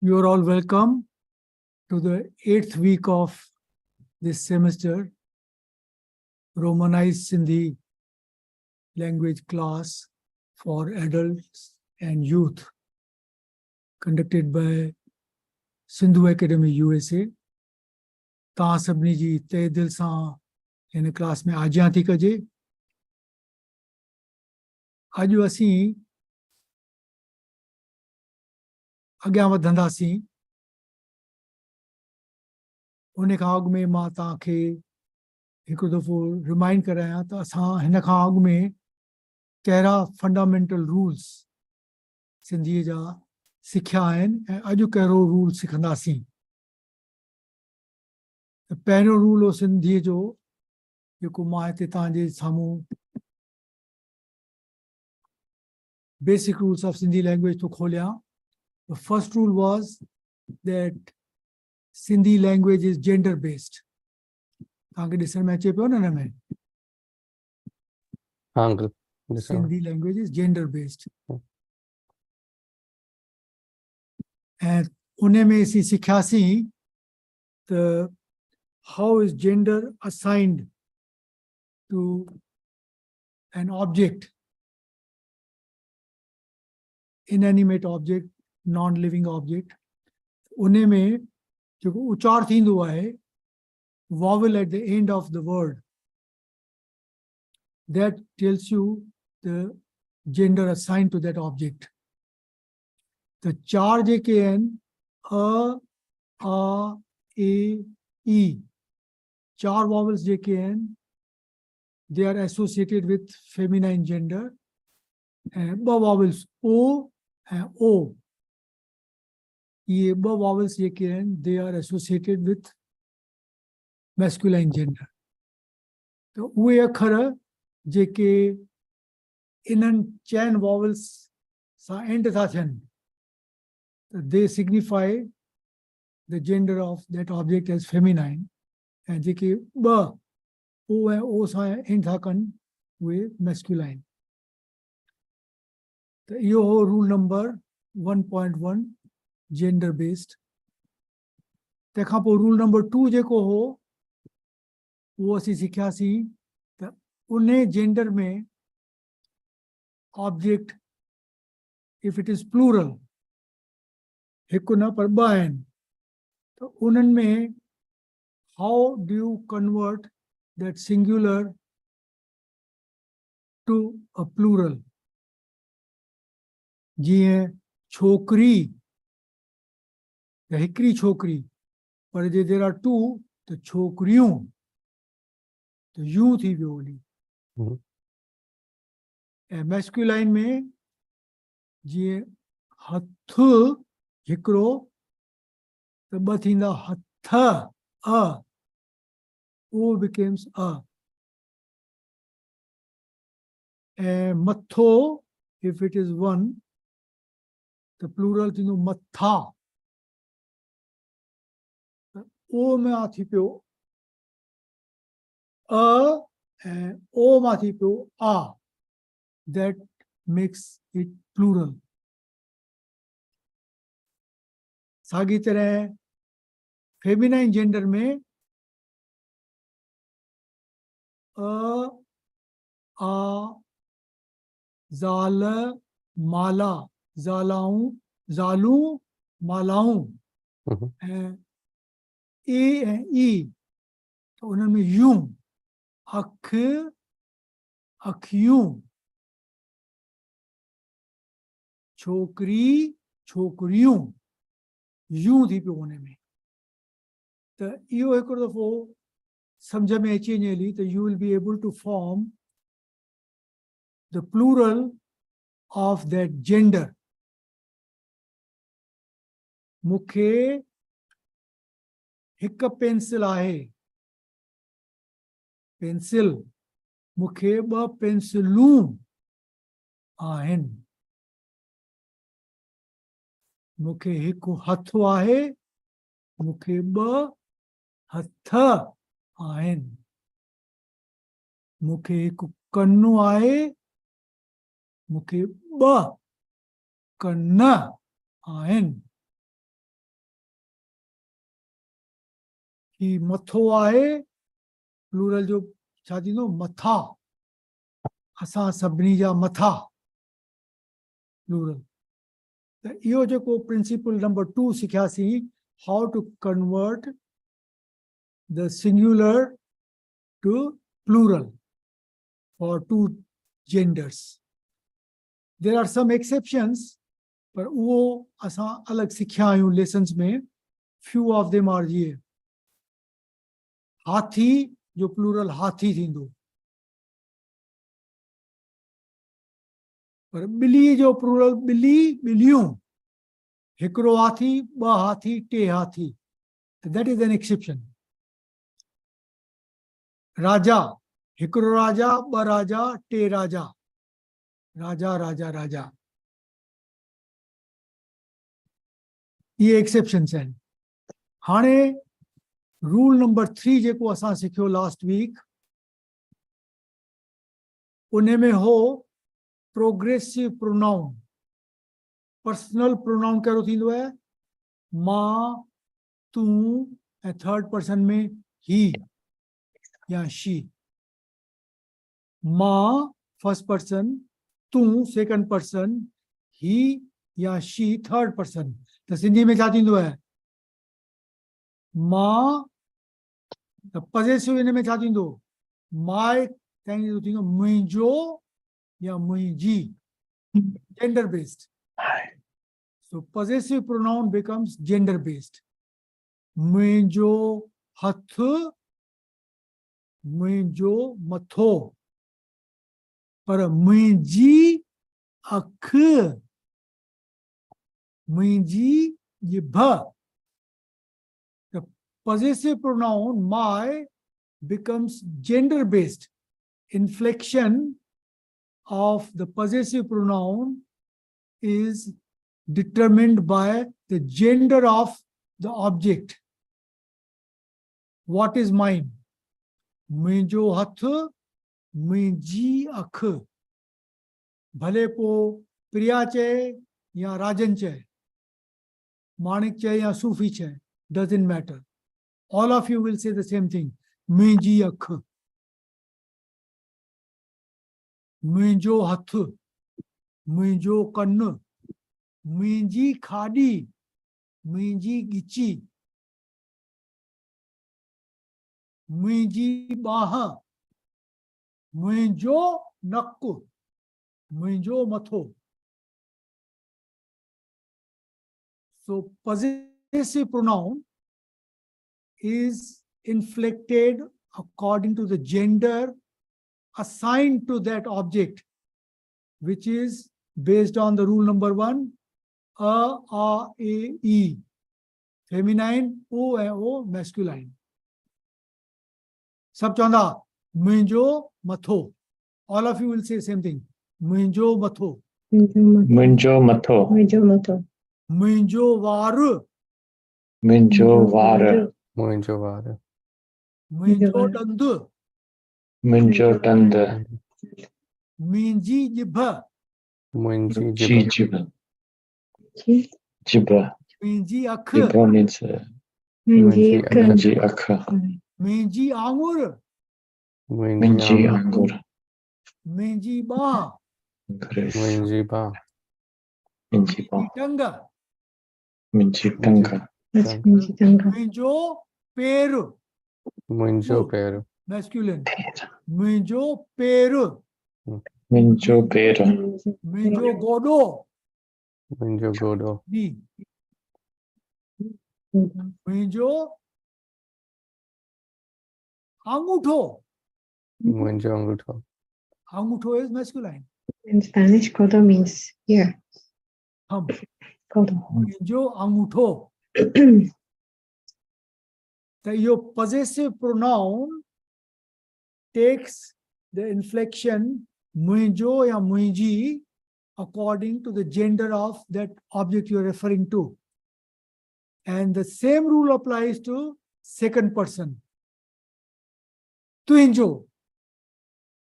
You are all welcome to the 8th week of this semester, Romanized Sindhi language class for adults and youth, conducted by Sindhu Academy USA. तव्हां सभिनी जी तहे दिल सां हिन class में आजियां थी कजे। अॼु असीं अॻियां वधंदासीं। उन खां अॻु में मां तव्हांखे हिकु दफ़ो रिमाइंड करायां त असां हिन खां अॻु में कहिड़ा फंडामेंटल रूल्स सिंधीअ जा सिखिया आहिनि ऐं अॼु कहिड़ो रूल सिखंदासीं। पहिरियों रूल हो सिंधीअ जो जेको मां हिते तव्हांजे साम्हूं basic rules of Sindhi language तो खोलियां। The first rule was that Sindhi language is gender based. तव्हांखे ॾिसण में अचे पियो न हिन में? हाँ अंकल ॾिसो। Sindhi language is gender based. ऐं उन में असीं सिखियासीं त how is gender assigned to an object, inanimate object, non-living object. उन में जेको उचार थींदो आहे, vowel at the end of the word, that tells you the gender assigned to that object. The चार जेके आहिनि अ, आ, ए, ई, चार vowels जेके आहिनि, they are associated with feminine gender. ऐं ॿ vowels o ऐं o, ये ॿ vowels जेके आहिनि, they are associated with masculine gender. तो उहे अखर जेके इन्हनि चइनि vowels सां end था थियनि, they signify the gender of that object as feminine. ऐं जेके ॿ o ऐं o सां end था कनि, उहे masculine. त इहो हो रूल नंबर 1.1 जेंडर बेस्ड। तंहिंखां पोइ रूल नंबर 2 जेको हो उहो असीं सिखियासीं त उन जेंडर में object if it is plural, हिकु न पर ॿ आहिनि, त उन्हनि में how do you convert that singular to a plural. जीअं छोकिरी हिकिड़ी छोकिरी, पर जे देर आर टू त छोकिरियूं, त यूं थी वियो वरी। ऐं मैस्कुलाइन में जीअं हथु हिकिड़ो त ॿ थींदा हथ, अ, ओ बिकेम्स अ। ऐं मथो इफ इट इज वन त प्लूरल थींदो मथा। ओ में आ थी पियो अ ऐं ओ मां थी पियो आ, that makes it plural. साॻी तरह फेमिनाइन जेंडर में अ, आ, ज़ाल, माला, ज़ालाऊं, ज़ालूं, मालाऊं, ऐं ए ऐं ई, त उन्हनि में यूं, अख, अखियूं, छोकिरी, छोकिरियूं, यूं थी पियो उन में। त इहो हिकिड़ो दफ़ो सम्झ में अची वञे हली त you will be able to form the plural of that gender. मूंखे हिकु पेंसिल आहे, पेंसिल, मूंखे ॿ पेंसिलूं आहिनि, मूंखे हिकु हथु आहे, मूंखे ॿ हथ आहिनि, मूंखे हिकु कनु आहे, मूंखे ॿ कन आहिनि। ही मथो आहे, प्लूरल जो छा थींदो, मथा, असां सभिनी जा मथा, प्लूरल। त इहो जेको प्रिंसिपल नंबर 2 सिखियासीं, how to convert the singular to plural for two genders. There are some exceptions, पर उहो असां अलग सिखिया आहियूं लेसन्स में। few of them are ये, हाथी जो प्लूरल हाथी थींदो, पर ॿिली जो प्लूरल ॿिली, ॿिलियूं, हिकिड़ो हाथी, ॿ हाथी, टे हाथी, that is an exception. राजा, हिकिड़ो राजा, ॿ राजा, टे राजा, राजा राजा राजा, ये एक्सेप्शन्स आहिनि। हाणे रूल नंबर 3 जेको असां सिखियो लास्ट वीक, उन में हो प्रोग्रेसिव प्रोनाउन। पर्सनल प्रोनाउन कहिड़ो थींदो आहे, मां, तूं, ऐं थर्ड पर्सन में ही या शी। मां फर्स्ट पर्सन, तूं सेकंड पर्सन, ही या शी थर्ड पर्सन। त सिंधी में छा थींदो आहे, मां, त पॉसेसिव इन में छा थींदो, माय थींदो, मुंहिंजो या मुंहिंजी, gender based. So possessive pronoun becomes gender based. मुंहिंजो हथ, मुंहिंजो मथो, पर मुंहिंजी अख, मुंहिंजी जिभ। The possessive pronoun my becomes gender based. Inflection of the possessive pronoun is determined by the gender of the object. What is mine? मुंहिंजो हथ, मुंहिंजी अख। भले पोइ प्रिया चए या राजन चए, माणिक चए या सूफी चए, doesn't matter. All of you will say the same thing. मुंहिंजी अख, मुंहिंजो हथ, मुंहिंजो कनु, मुंहिंजी खाॾी, मुंहिंजी ॻिची, मुंहिंजी ॿाह, मुंहिंजो नकु, मुंहिंजो मथो। So possessive pronoun is inflected according to the gender assigned to that object, which is based on the rule number 1, a, e, feminine, o, masculine. सब चवंदा मुंहिंजो मथो। All of you will say same thing. मुंहिंजो मथो, मुंहिंजो मथो, मुंहिंजो मथो, मुंहिंजो वार, मुंहिंजो वार, मुंहिंजो वार, मुंहिंजो ॾंदु, मुंहिंजो ॾंद, मुंहिंजी जिभ, मुंहिंजी जी जिभ, जिभ, जिभ, मुंहिंजी अख, जिभ means मुंहिंजी अख, मुंहिंजी अख, मुंहिंजी आङुर, मुंहिंजी आङुर, मुंहिंजी ॿाह, मुंहिंजी बाह, मुंहिंजी मुंहिंजी बाह, टंग, मुंहिंजी टंग, मुंहिंजो पेर, मुंहिंजो पेर, मैस्कुलिन, मुंहिंजो पेर, मुंहिंजो पेर, मुंहिंजो गोॾो, मुंहिंजो गोॾो, नी, मुंहिंजो आङूठो, मुंहिंजो अंगूठो, आङूठो is masculine. In Spanish, codo means here. thumb, Codo. मुंहिंजो आङूठो। त इहो possessive pronoun takes the inflection मुंहिंजो या मुंहिंजी according to the gender of that object you are referring to. And the same rule applies to second person. तुंहिंजो.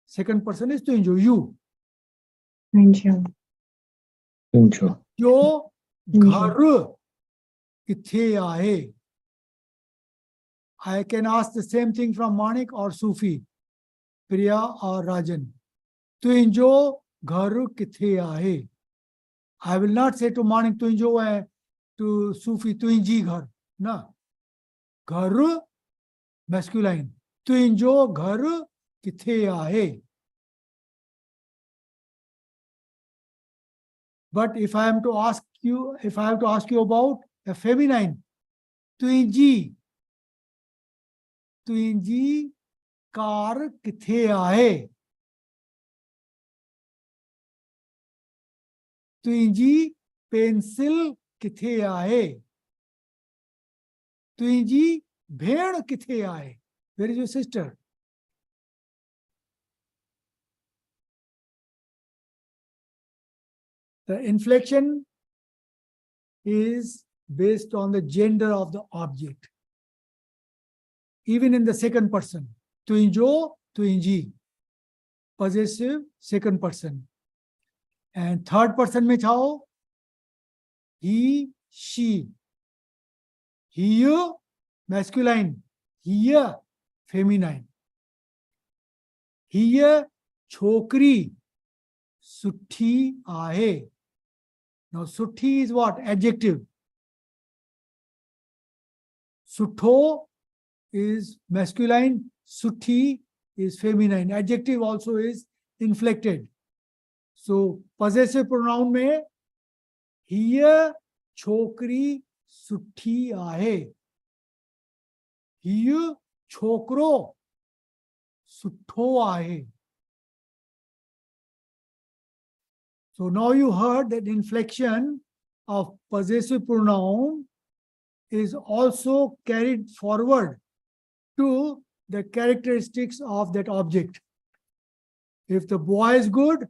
Second person is तुंहिंजो, you. Muंहिंजो. मुंहिंजो, जो घर किथे आहे, I can ask the same thing from Manik or Sufi, Priya or Rajan. तुंहिंजो घर किथे आहे? I will not say to Manik तुंहिंजो है, to Sufi तुंहिंजी घर. No. घर masculine. तुंहिंजो घर किथे आहे? But if I have to ask you about a feminine, तुंहिंजी कार किथे आहे? तुंहिंजी पेंसिल किथे आहे? तुंहिंजी भेण किथे आहे? Where is your sister? The inflection is based on the gender of the object. Even in the second person, तुंहिंजो, तुंहिंजी, possessive second person. And third person में छाओ, he, she. He masculine, he feminine. He छोकरी सुठी आहे. Now सुठी is what? Adjective. सुठो is masculine, suthi is feminine. Adjective also is inflected. So possessive pronoun में हीअ छोकरी सुठी आहे. हीअ छोकरो सुठो आहे. So now you heard that inflection of possessive pronoun is also carried forward to the characteristics of that object. If the boy is good,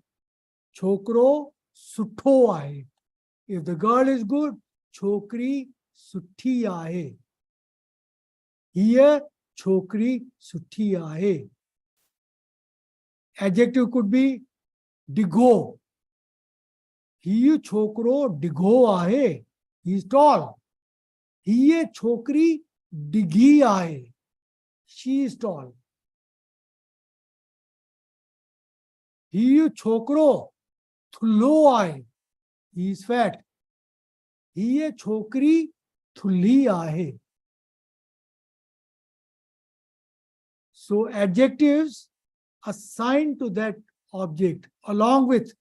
chokro sutho aahe. If the girl is good, chokri suthi aahe. Here, chokri suthi aahe. Adjective could be digo. He chokro digo aahe. He is tall. He chokri digi aahe. She is tall. He chokro thullo aahe. He is fat. He chokri thulli aahe. So adjectives assigned to that object along with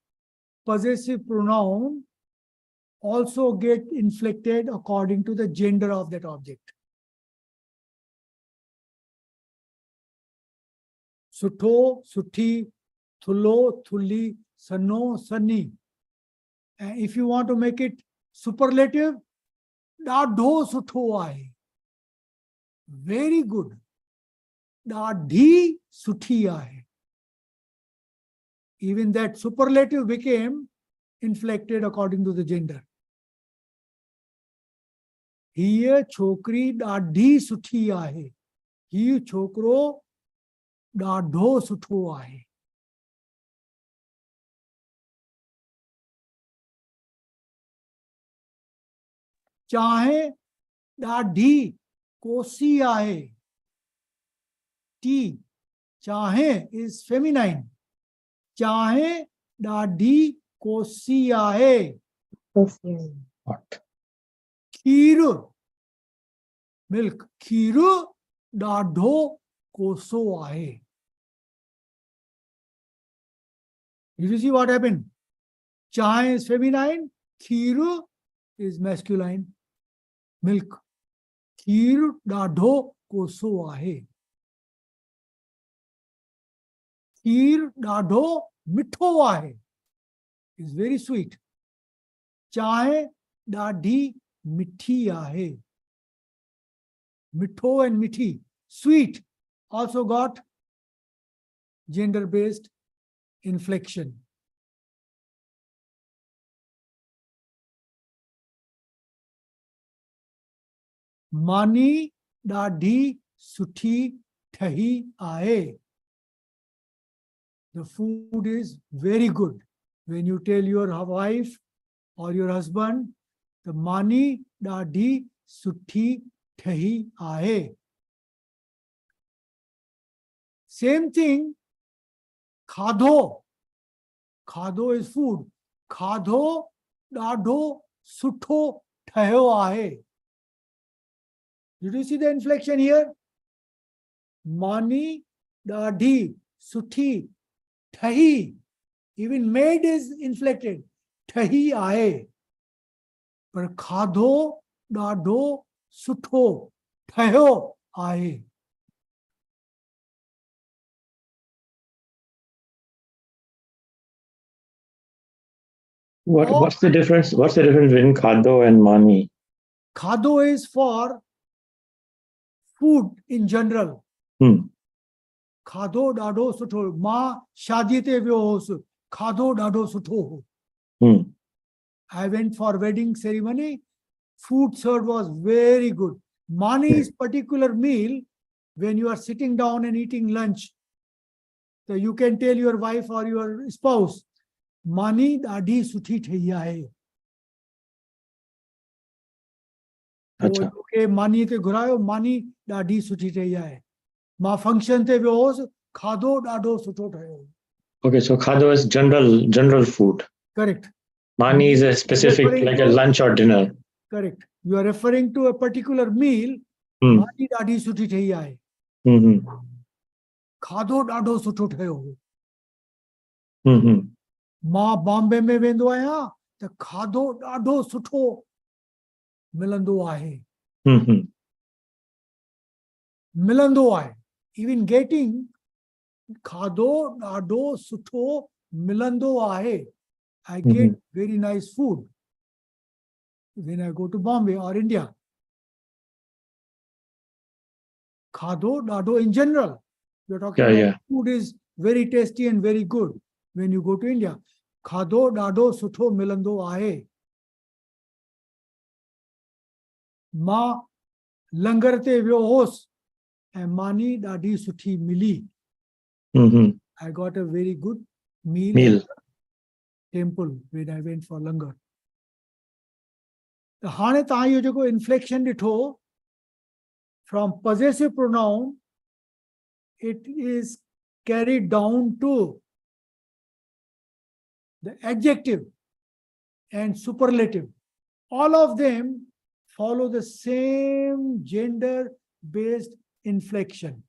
possessive pronoun also get inflected according to the gender of that object. Sutho, suthi, thullo, thulli, sanno, sanni. And if you want to make it superlative, dadho sutho aahe. Very good. Dadhi suthi aahe. Even that superlative became inflected according to the gender. Hiya chokri dadhi suthi aahe. He chokro dadho sutho aahe. चाहे दाढ़ी कोसी आए. T, चाहे is feminine. चाहे दाढ़ी कोसी आए. What? Kheer, milk. खीर दाढ़ो कोसो आए. Did you see what happened? चाहे is feminine. Kheer is masculine. Milk. खीर दाढ़ो कोसो आहे. खीर ॾाढो मिठो आहे. Is very sweet. चांहि ॾाढी मिठी आहे. मिठो and mithi. Sweet also got gender-based inflection. मानी ॾाढी सुठी ठही आहे. The food is very good. When you tell your wife or your husband, the mani ॾाढी सुठी ठही आहे. Same thing, khado. Khado is food. Khado ॾाढो सुठो ठहियो आहे. Did you see the inflection here? Mani ॾाढी सुठी ठही. Even made is inflected. ठही आहे. पर खाधो ॾाढो सुठो ठहियो आहे. What's the difference? What's the difference between khado and mani? Khado is for food in general. खाधो ॾाढो सुठो. मां शादीअ ते वियो हुउसि. खाधो ॾाढो सुठो हो. I went for wedding ceremony. Food served was very good. Mani is particular meal when you are sitting down and eating lunch. So you can tell your wife or your spouse, Mani ॾाढी सुठी ठही आहे. अच्छा. के मानी ते घुरायो, मानी ॾाढी सुठी ठही आहे. मां फंक्शन ते वियो हुउसि, खाधो ॾाढो सुठो ठहियो. Okay, so khado is general food. Correct. Mani is a specific, like a lunch or dinner. Correct. You are referring to a particular meal. Mani ॾाढी सुठी ठही आहे. खाधो ॾाढो सुठो ठहियो हो. मां बॉम्बे में वेंदो आहियां त खाधो ॾाढो सुठो मिलंदो आहे. मिलंदो आहे. Even getting खाधो ॾाढो सुठो मिलंदो आहे. I get very nice food when I go to Bombay or India. Khado ॾाढो in general. You're talking about food is very tasty and very good when you go to India. Khado ॾाढो सुठो मिलंदो आहे. मां लंगर ते वियो हुउसि ऐं मानी ॾाढी सुठी मिली. I got a very good meal. Temple when I went for langar. त हाणे तव्हां इहो जेको inflection ॾिठो, from possessive pronoun, it is carried down to the adjective and superlative. All of them follow the same gender-based inflection.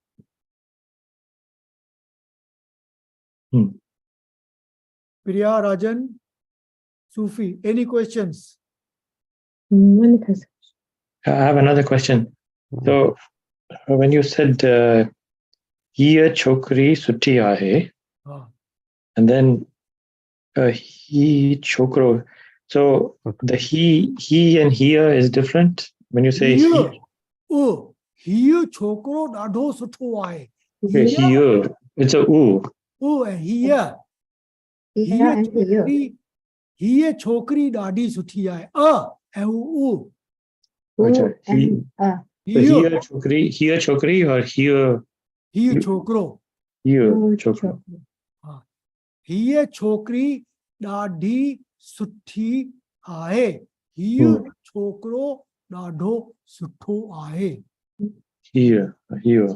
Priya, Rajan, Sufi, any questions? One question. I have another question. So, when you said "Hiya chokri suti aahe," and then "he chokro," so the he and here is different when you say he. Oh, hiya chokro ॾाढो सुठो आहे. Okay, here it's a u. Oh, and hiya. Yeah, and here. Hiya chokri ॾाढी सुठी आहे. And u. Achha, And so here chokri or here Hiya chokro. here chokro. Hiya chokri ॾाढी सुठी आहे. Hiya chokro ॾाढो सुठो आहे. Here. Hiya.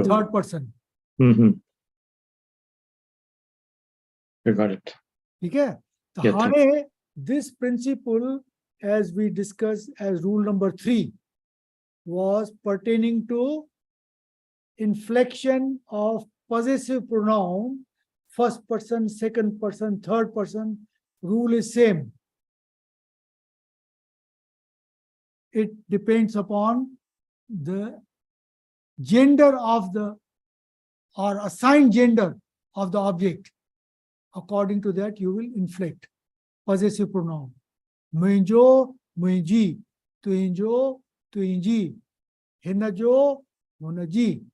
Third person. You got it. Okay? So, this principle, as we discussed as rule number 3, was pertaining to inflection of possessive pronoun, first person, second person, third person. Rule is same. It depends upon the gender of the, or assigned gender of the object. According to that, you will inflect possessive pronoun. Muinjo, muinji, tuinjo, tuinji, hinajo, hunaji.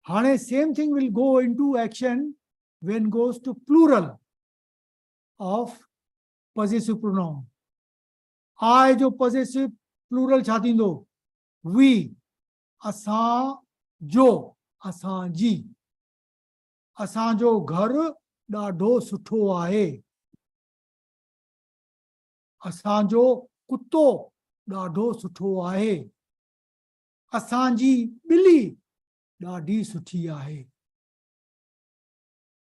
Hane, same thing will go into action when goes to plural of possessive pronoun. I jo possessive plural chatindo. We, asan jo, asan ji. Asan jo ghar ॾाढो सुठो आहे. असांजो कुतो ॾाढो सुठो आहे. असांजी ॿिली ॾाढी सुठी आहे.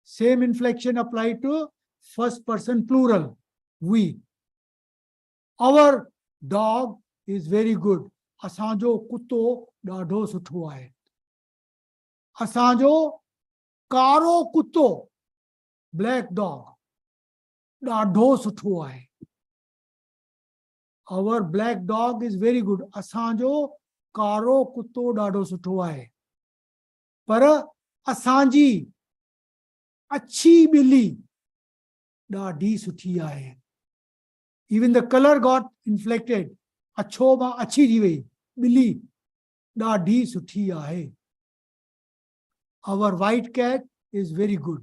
Same inflection applied to first person plural, we. Our dog is very good. असांजो कुत्तो ॾाढो सुठो आहे. असांजो कारो कुत्तो, black dog, ॾाढो सुठो आहे. Our black dog is very good. असांजो कारो कुत्तो ॾाढो सुठो आहे. पर असांजी अच्छी ॿिली ॾाढी सुठी आहे. Even the color got inflected. अच्छो मां अच्छी थी वई. ॿिली ॾाढी सुठी आहे. Our white cat is very good.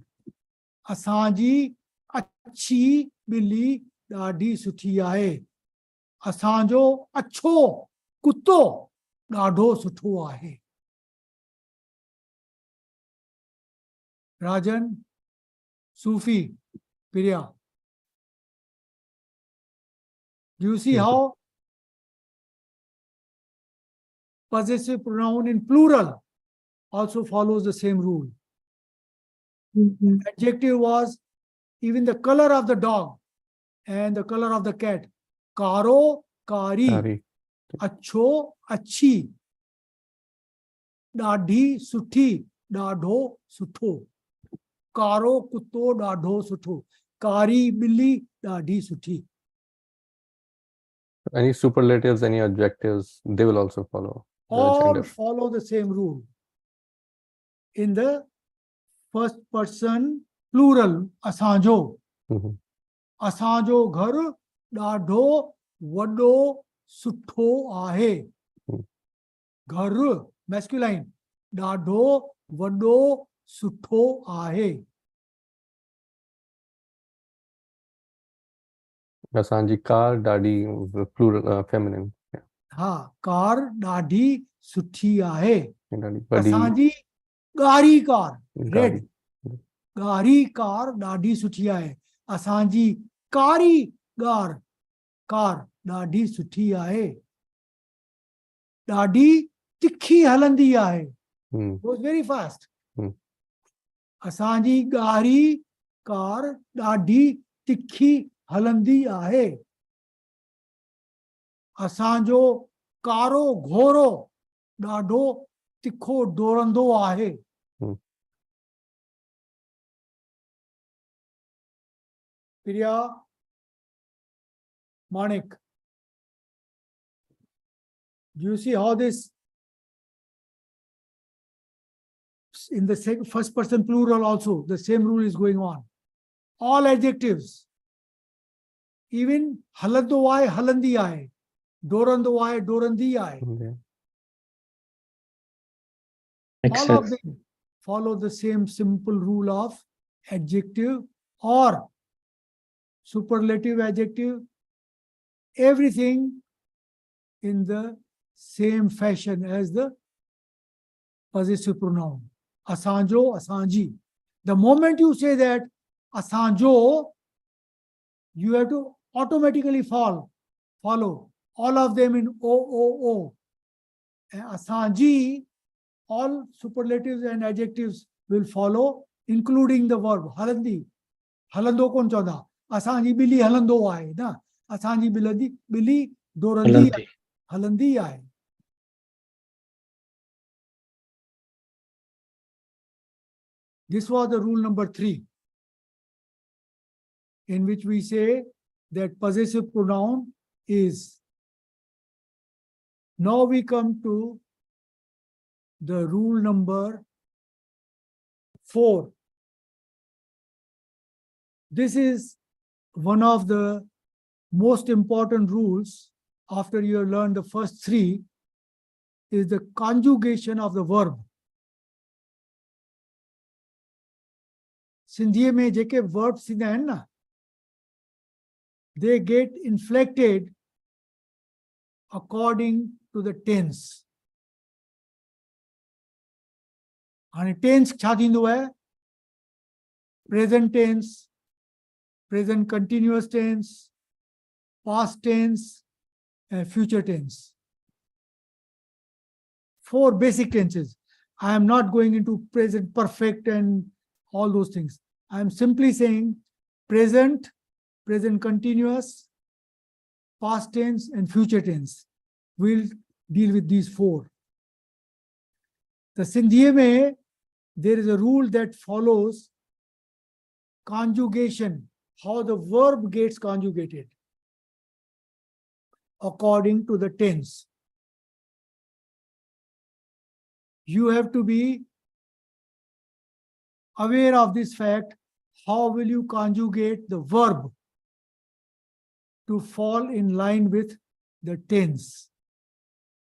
असांजी अच्छी ॿिली ॾाढी सुठी आहे. असांजो अच्छो कुत्तो ॾाढो सुठो आहे. Rajan, Sufi, Priya. Do you see how possessive pronoun in plural also follows the same rule? Adjective was even the color of the dog and the color of the cat. Karo, kari, Kari. achho, achi, dadhi, suthi, dadho, sutho. Karo, kutto, dadho, sutho. Kari, billi, dadhi, suthi. Any superlatives, any adjectives, they will also follow the All gender. follow the same rule. In the first person plural, asanjo. Mhm. असांजो घर ॾाढो वॾो सुठो आहे. घर masculine ॾाढो वॾो सुठो आहे. असांजी कार ॾाढी plural feminine. Yeah. हा, कार ॾाढी सुठी आहे. ॾाढी वॾी असांजी ॻाढ़ी कार, रेड, गाड़ी. ॻाढ़ी कार ॾाढी सुठी आहे. असांजी कारी कार ॾाढी सुठी आहे. ॾाढी तिखी हलंदी आहे. Hmm. Goes very fast. असांजी ॻाढ़ी कार ॾाढी तिखी हलंदी आहे. असांजो कारो घोड़ो ॾाढो तिखो डोड़ंदो आहे. Priya, Manik, do you see how this in the first person plural also the same rule is going on? All adjectives, even halando aaye halandi aaye, dorando aaye dorandi aaye, Yeah. Makes all of sense. them follow the same simple rule of adjective or superlative adjective, everything in the same fashion as the possessive pronoun. Asanjo, asanji. The moment you say that asanjo, you have to automatically follow all of them in O. And asanji, all superlatives and adjectives will follow, including the verb halandi. Halando kon chauda. असांजी ॿिली हलंदो आहे न. असांजी ॿिली डोरंदी आहे, हलंदी आहे. This was the rule number 3, in which we say that possessive pronoun is. Now we come to the rule number 4. This is one of the most important rules after you have learned the first 3, is the conjugation of the verb. Sindhi में जेके verbs थींदा आहिनि न, they get inflected according to the tense. हाणे tense छा थींदो आहे? Present tense, present continuous tense, past tense, and future tense. 4 basic tenses. I am not going into present perfect and all those things. I am simply saying present, present continuous, past tense, and future tense. We'll deal with these four. The Sindhi mein, there is a rule that follows conjugation, how the verb gets conjugated according to the tense. You have to be aware of this fact. How will you conjugate the verb to fall in line with the tense?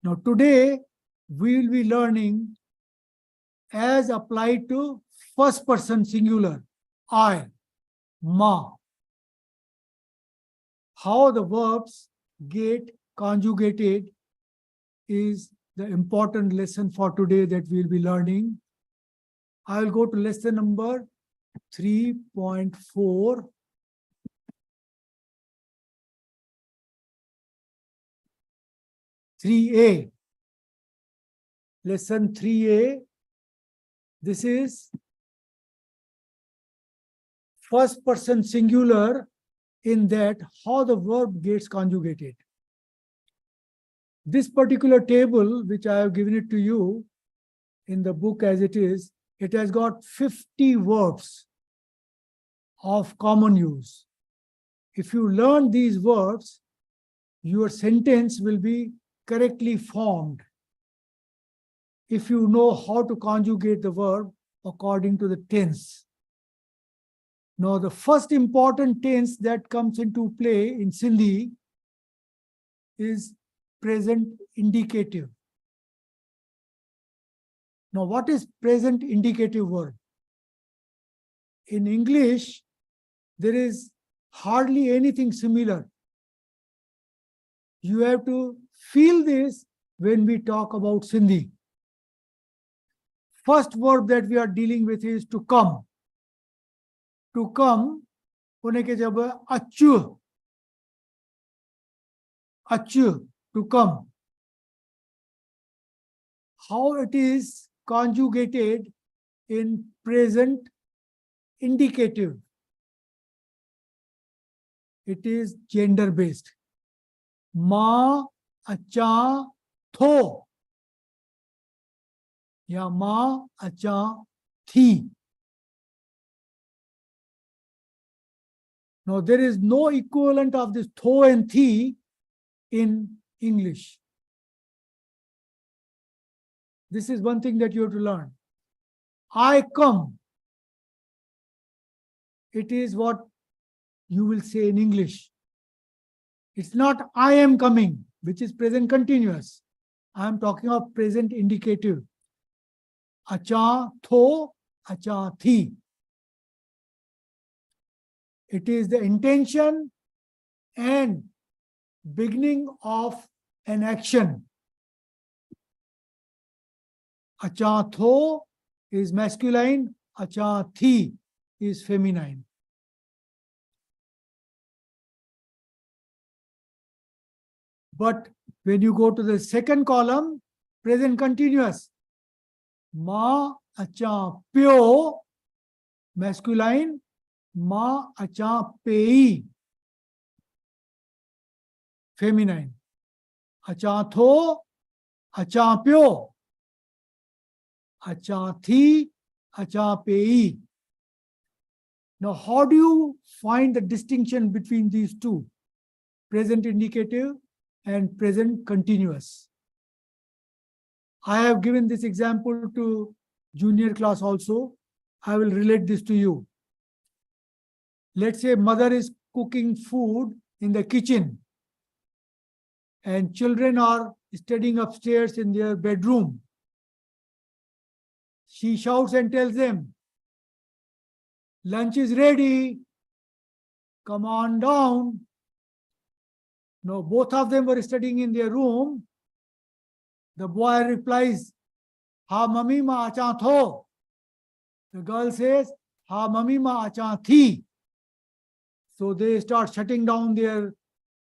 Now today we will be learning as applied to first person singular, I, ma. How the verbs get conjugated is the important lesson for today that we'll be learning. I will go to lesson number 3.4. (3A). Lesson 3A. This is first person singular, in that how the verb gets conjugated. This particular table, which I have given it to you in the book as it is, it has got 50 verbs of common use. If you learn these verbs, your sentence will be correctly formed if you know how to conjugate the verb according to the tense. Now, the first important tense that comes into play in Sindhi is present indicative. Now, what is present indicative verb? In English, there is hardly anything similar. You have to feel this when we talk about Sindhi. First verb that we are dealing with is to come. To come, होने के जब अच्चु, अच्चु, to come. How it is conjugated in present indicative? It is gender based. Ma, acha, tho. Ya ma, acha, thi. Now, there is no equivalent of this tho and thi in English. This is one thing that you have to learn. I come. It is what you will say in English. It's not I am coming, which is present continuous. I am talking of present indicative. Acha, tho, acha, thi. It is the intention and beginning of an action. Acha, tho is masculine, acha, thi is feminine. But when you go to the second column, present continuous. Ma, acha, pyo, masculine, ma, acha, pei, feminine. Acha, tho, acha, pyo, acha, thi, acha, pei. Now, how do you find the distinction between these two? Present indicative and present continuous. I have given this example to junior class also. I will relate this to you. Let's say mother is cooking food in the kitchen and children are studying upstairs in their bedroom. She shouts and tells them, lunch is ready, come on down. Now, both of them were studying in their room. The boy replies, ha mummy ma acha tho. The girl says, ha mummy ma acha thi. So they start shutting down their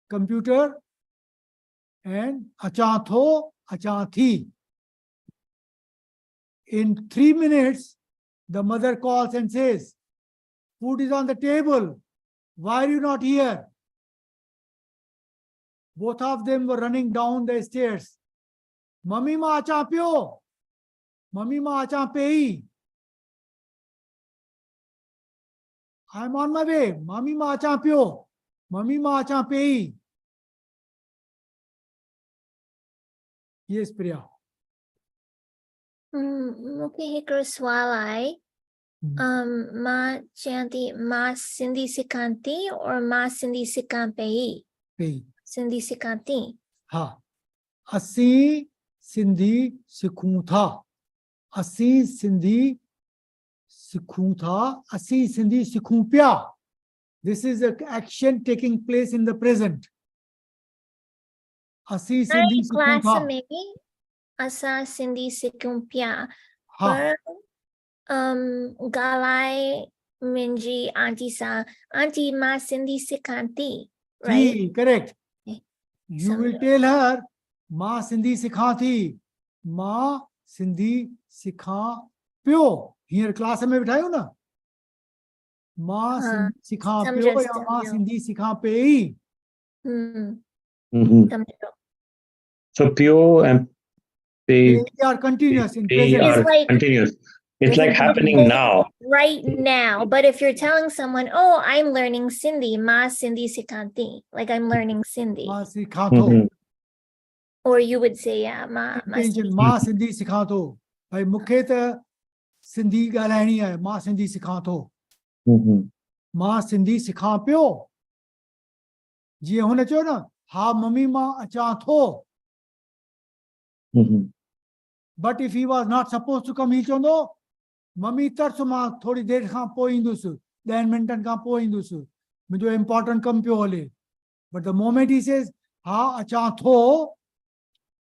computer and acha tho, acha thi. In 3 minutes, the mother calls and says, food is on the table. Why are you not here? Both of them were running down the stairs. Mummy ma acha pyo. Mummy ma acha pei. I'm on my way. Mummy ma acha pyo. Mummy ma acha pei. Yes, Priya. मूंखे हिकिड़ो सुवाल आहे मां चयां थी मां सिंधी सिखां थी और मां सिंधी सिखां पई Pei. सिंधी सिखां थी हा. Asi Sindhi sikhun tha. Asi Sindhi sikhun tha. Asi Sindhi sikhun pya. This is the action taking place in the present. Asi Sindhi sikhun class tha. में असां सिंधी सिखूं पिया Ha. पर ॻाल्हाए मुंहिंजी आंटी सां आंटी मां सिंधी सिखां थी right Thi, correct. Okay. You will Samjho. tell her, Ma Sindhi sikha thi. Ma Sindhi sikha pyo. Here class में बिठायो ना. Ma हाँ, Sindhi sikha समझो, pyo या Ma समझो। Sindhi sikha pei. समझो So pure and They pay, are continuous in pay present. are It's like- continuous. It's like Present happening continuous. now. right now but if you're telling someone oh I'm learning Sindhi ma Sindhi sikhang thi like I'm learning Sindhi Ma sikha tho. Mhm. or you would say yeah ma Intention. Ma Sindhi sikha tho. भाई मूंखे त सिंधी ॻाल्हाइणी आहे. मां सिंधी सिखां थो. Mhm. मां सिंधी सिखां पियो. जीअं हुन चयो न, हा मम्मी मां अचां थो. Mhm. But if he was not supposed to come, he चवंदो मम्मी तरस मां थोड़ी देर खां पोइ ईंदुसि. 10 मिंटनि खां पोइ ईंदुसि. मुंहिंजो इम्पोर्टेंट कमु पियो हले. But the moment he says हा अचां थो,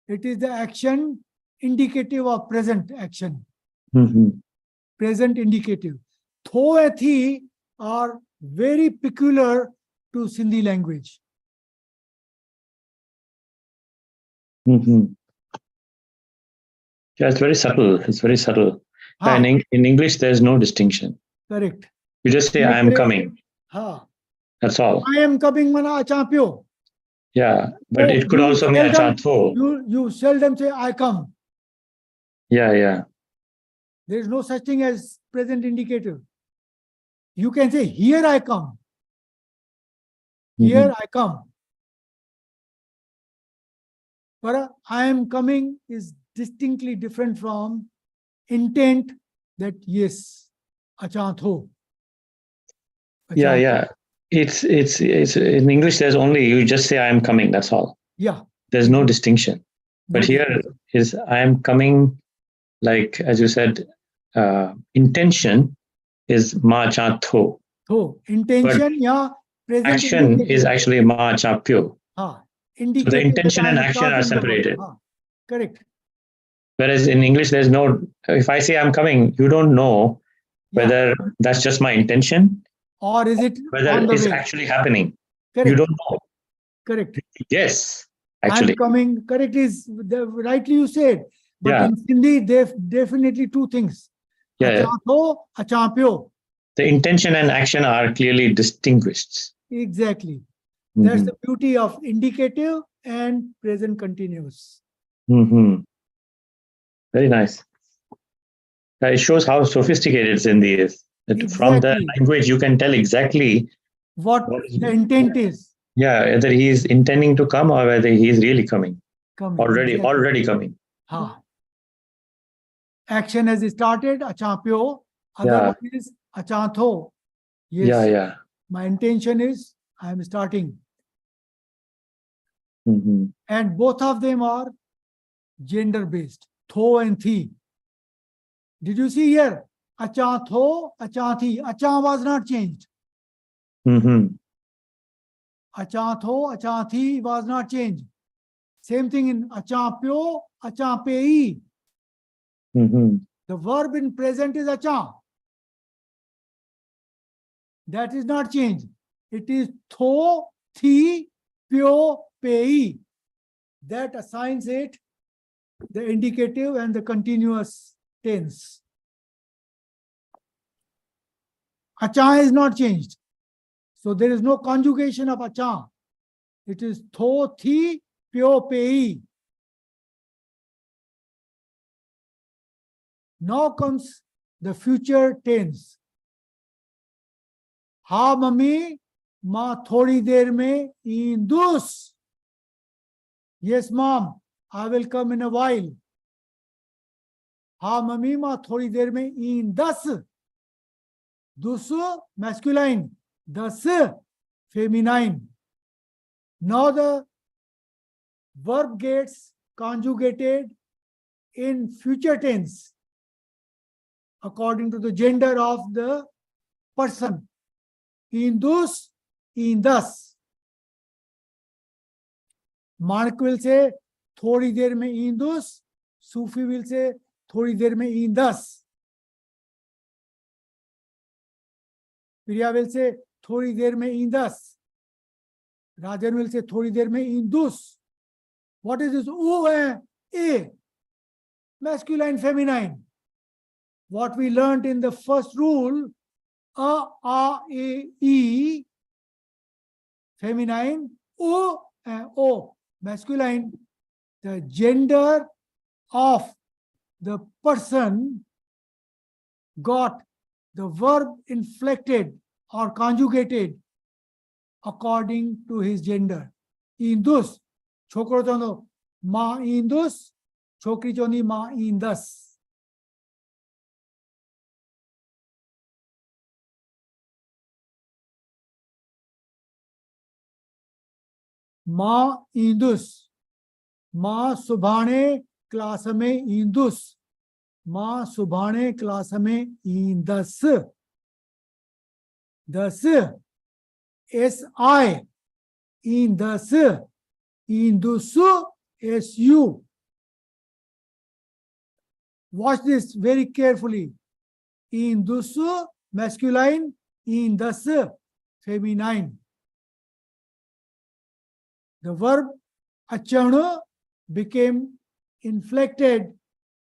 it is the action indicative of present action. Mhm. Present indicative. Tho and thi are very peculiar to Sindhi language. Mhm. Yeah, it's very subtle. It's very subtle. Ha, In English, there's no distinction. correct. You just say, I am coming. Ha. That's all. I am coming mana acha pyo. Yeah. But Oh, it could you also mean seldom- achatho. You seldom say I come. Yeah, yeah. There is no such thing as present indicative. You can say here I come. Here I come. But I am coming is distinctly different from intent that yes, acha tho. Yeah, Acha yeah. tho. It's in English, there's only, you just say, I am coming. That's all. Yeah. There's no distinction. But No here is, I am coming, like, as you said, intention is ma achatho. tho. Intention ya present Action indicative. is actually ma achapyo. Ha. Indicative that intention I and am action are starting the work. separated. Ha. Correct. Whereas in English, there's no, if I say I'm coming, you don't know Yeah. whether that's just my intention, Or is it whether on the it's way? actually happening. Correct. You don't know. Correct. Yes, I'm actually. coming. Correct is rightly you said. But Yeah. in Hindi, definitely two things. Yeah, yeah. Acha tho, acha pyo. The intention and action are clearly distinguished. Exactly. That's Mhm. the beauty of indicative and present continuous. Mhm. Very nice. It shows how sophisticated Sindhi is. That from the Exactly. language, you can tell exactly, What What is the it? intent is. yeah, whether he is intending to come or whether he is really coming. Coming. Already, Exactly. already coming. Ha. Action has started, acha pyo. Other Yeah. one is acha tho. Yes. Yeah, yeah. My intention is I am starting. Mhm. And both of them are gender based. Tho and thi. Did you see here? Acha tho, acha thi. Acha was not changed. Mhm. Acha tho, acha thi was not changed. Same thing in acha pyo, acha pei. Mhm. The verb in present is acha. That is not changed. It is tho, thi, pyo, pei. That assigns it the indicative and the continuous tense. Acha is not changed. So there is no conjugation of acha. It is tho, thi, pyo, pei. Now comes the future tense. Ha mummy, ma thodi der mein indus. Yes, mom, I will come in a while. Ha mummy, ma thodi der mein indus. Dus masculine, das feminine. Now the verb gets conjugated in future tense according to the gender of the person. Indus, indus. Manik will say, thodi der mein indus. Sufi will say, thodi der mein indus. Priya will say, thodi der mein indus. Rajan will say, thodi der mein indus. What is this? O, A. Masculine, feminine. What we learned in the first rule, A, E, feminine, O, masculine. The gender of the person got the verb inflected or conjugated according to his gender. Indus, chokro chondo ma indus, chokri choni ma indus. Ma indus, ma subhane class mein indus, ma subhane class mein indus. Das, S-I, indus, indusu, S-U. Watch this very carefully. Indusu, masculine, indus, feminine. The verb achana became inflected,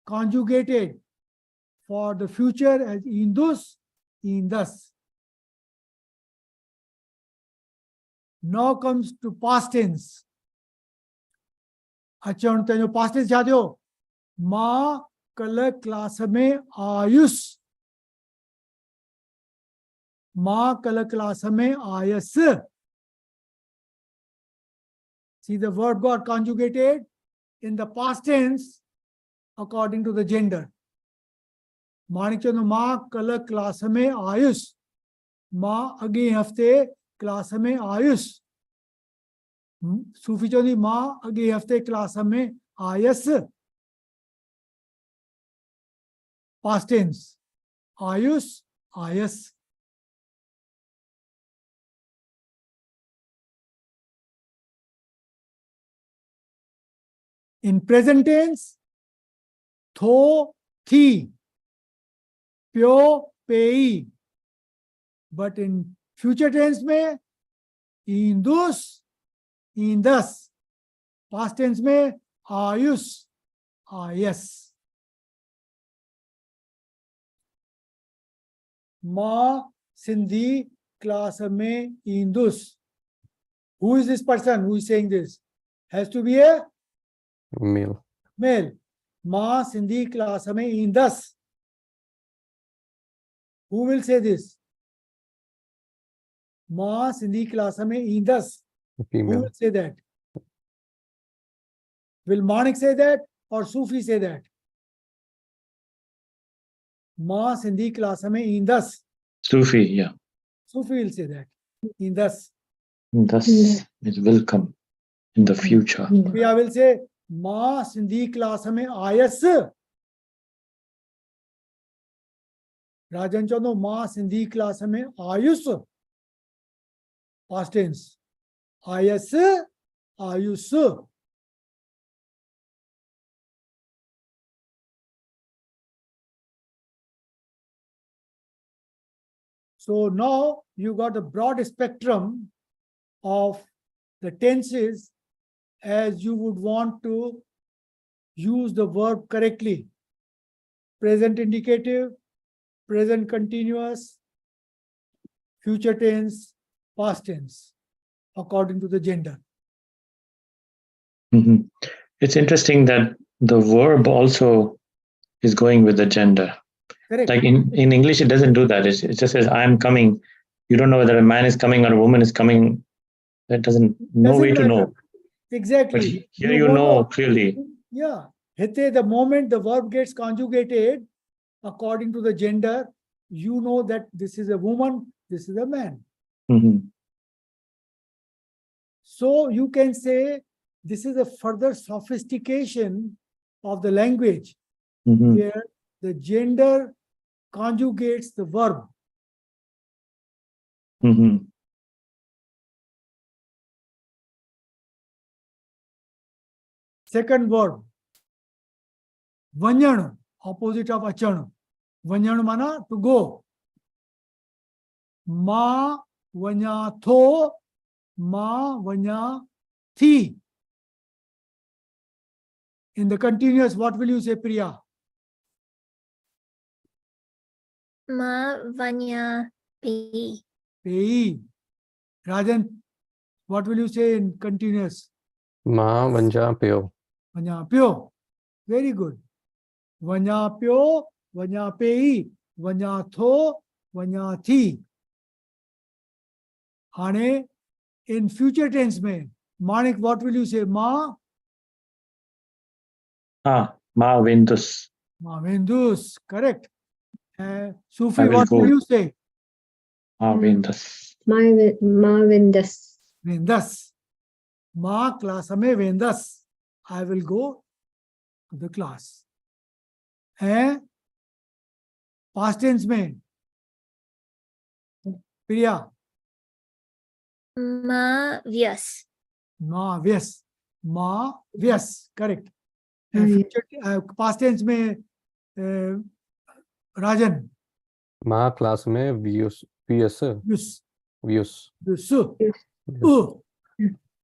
conjugated for the future as indus, indus. Now comes to past tense. Achana te jo past tense yaad ho? Ma kal class mein ayus. Ma kal class mein ayas. See, the verb got conjugated in the past tense according to the gender. Manik chando ma kal class mein ayus. Ma agi hafte class mein ayus. Sufi chandi ma agi hafte class mein ayas. Past tense. Ayus, ayas. In present tense, tho, thi, pyo, pei. But in future tense mein, indus, indus. Past tense mein, ayus, ayas. Ma Sindhi class mein indus. Who is this person who is saying this? Has to be a Male. male. Ma Sindhi class mein indus. Who will say this? Ma Sindhi class mein indus. Who Female. will say that? Will Manik say that or Sufi say that? Ma Sindhi class mein indus. Sufi, yeah. Sufi will say that. Indus. Thus it will come in the future. Priya will say, Ma Sindhi class mein ayas. Rajan chando ma Sindhi class mein ayus. Past tense. Ayas, ayus. So now you got a broad spectrum of the tenses as you would want to use the verb correctly. present indicative, present continuous, future tense, past tense, according to the gender. Mhm. It's interesting that the verb also is going with the gender. Correct. Like in English, it doesn't do that. It just says, I'm coming. You don't know whether a man is coming or a woman is coming. That no Doesn't way to matter. know. But Exactly. here you won't know clearly. Yeah. Hete, the moment the verb gets conjugated according to the gender, you know that this is a woman, this is a man. Mhm. So you can say this is a further sophistication of the language Mhm. where the gender conjugates the verb. Mhm. Second verb, vanyan, opposite of achan. Vanyan mana to go. Ma vanya tho, ma vanya thi. In the continuous, what will you say, Priya? Ma vanya pi. Pei. Rajan, what will you say in continuous? Ma vanja pyo. Vanya pyo. Very good. Vanya pyo, vanya pei, vanya tho, vanya thi. Hane, in future tense mein, Manik, what will you say? Ma Ma Vendus. Vendus. Correct. I Sufi, will what will go. you say? Ma Vendus. Marvindas. Vendas. Ma class mein Vendas. I will go to the class. Past tense mein. Priya. Ma vyas. Ma vyas. Ma vyas. Correct. Yes. Past tense mein Rajan. Ma class में views Vyus. views. Vyus. Views.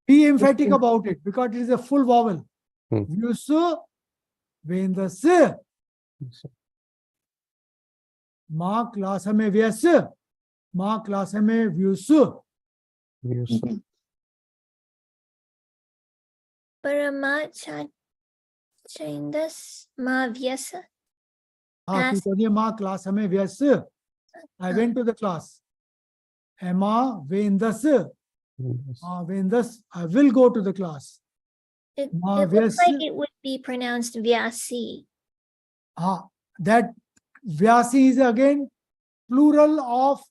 Be emphatic about it because it is a full vowel. Hmm. Vyus. Vendas. Ma class mein vyas. Ma class mein vyus. Views. Para ma chandas ma vyas. हाँ तू कहिए माँ class में व्यस्त I went to the class. Emma Vendas. Vendas. I will go to the class. It Ma looks vyas. like it would be pronounced vyasi. That Vyasi is again plural of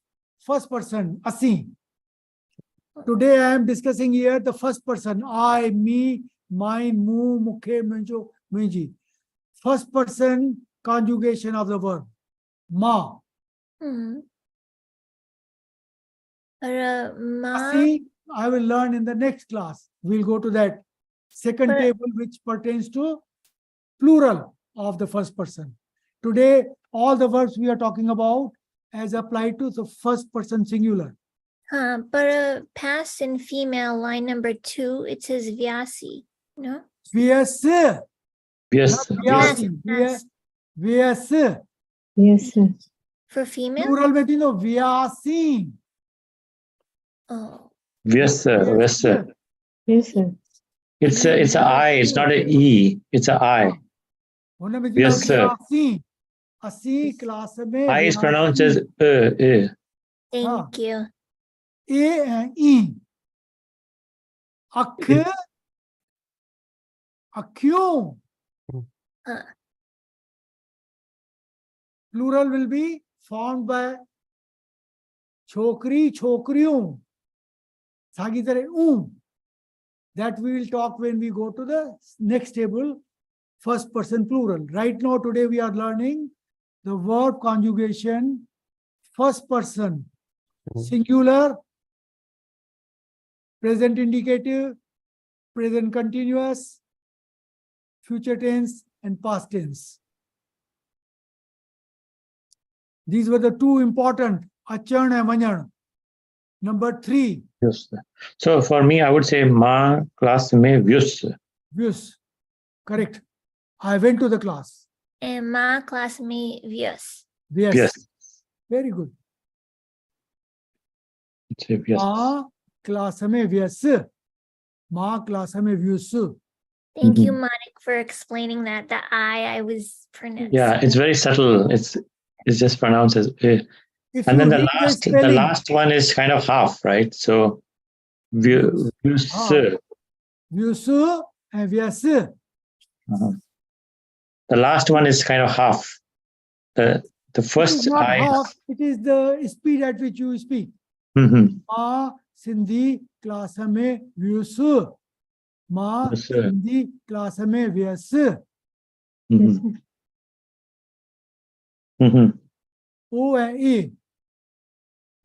first person. Asi. Today I am discussing here the first person. I, me, mine, mu, mukhe, munjo, munji. First person conjugation of the verb. Ma. Para ma. Asi, I will learn in the next class. We'll go to that second But- table which pertains to plural of the first person. Today, all the verbs we are talking about as applied to the first person singular. Para past and female line number 2, it says vyasi. No? Vyas. Yes. Not Yes. vyasi. Yes. Vyas. Yes, sir. For female? Plural में थी no vyasi. Oh. Yes, sir. Yes, sir. Yes, sir. It's a I. It's not a E. It's a I. होने में थी Yes, no sir. vyasi. Asi class में I is pronounced vyasi. as E. Thank you. A and E. Akh. Akyu. Plural will be formed by chokri, chokriyon. Sagi tarah That we will talk when we go to the next table, first person plural. Right now, today we are learning the verb conjugation, first person, singular, present indicative, present continuous, future tense, and past tense. These were the two important, achan and vanyan. Number 3, Yes, sir. So for me, I would say Ma class mein vyus. vyus. Correct. I went to the class. and ma class me vyas. Vyas. Yes. Very good. Say yes. Ma class में vyas. Ma class में vyus. Thank you, Mhm. Monik, for explaining that. The I was pronounced. Yeah, it's very subtle. It's just pronounced as If and you then the read the spelling, last one is kind of half, right? So vyus. vyus and vyas. Uh-huh. The last one is kind of half. The It is first not I. half, it is the speed at which you speak. Mhm. Ma Sindhi class में vyus. Ma Vyus. Sindhi class में vyas. Yes, Mhm. sir. Mhm. O and E.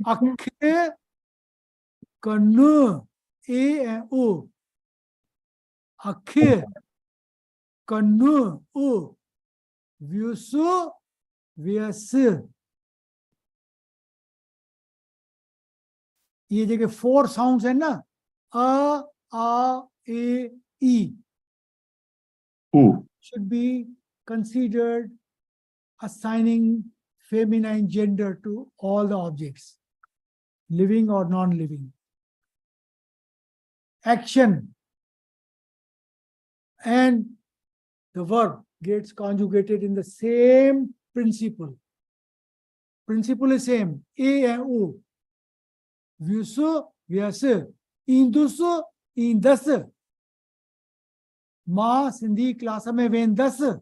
Akhe Kannu. A and O. Akhe Kannu. O. Vyusu vyas. ये जगह 4 sounds है ना, a e Ooh. should be considered assigning feminine gender to all the objects, living or non-living. Action and the verb gets conjugated in the same principle. Principle is same. A and O. Vyusu, vyas. Indusu, indas. Ma Sindhi class में वेंदस.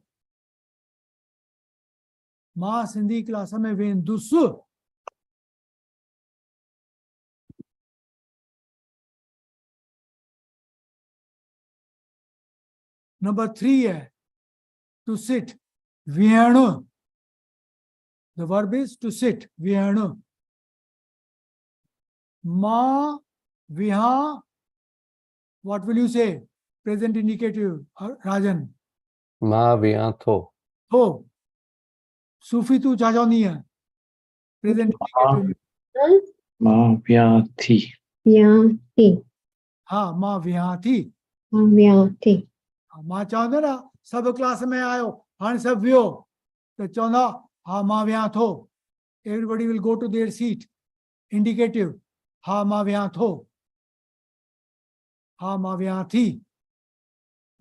Ma Sindhi class में वेंदुस. Number 3 है to sit. Vyanu. The verb is to sit. Vyanu. Ma viha. What will you say? Present indicative. Rajan. Ma vyantho. Ho. Sufi tu jajoniya. Present indicative. Ma vyati. Vyati. Ha ma vihati. Vyati. मां चवंदो न सभु class में आयो हाणे सभु वियो त चवंदा हा मां वियां थो. Everybody will go to their seat. Indicative. हा मां वियां थो. हा मां वियां थी.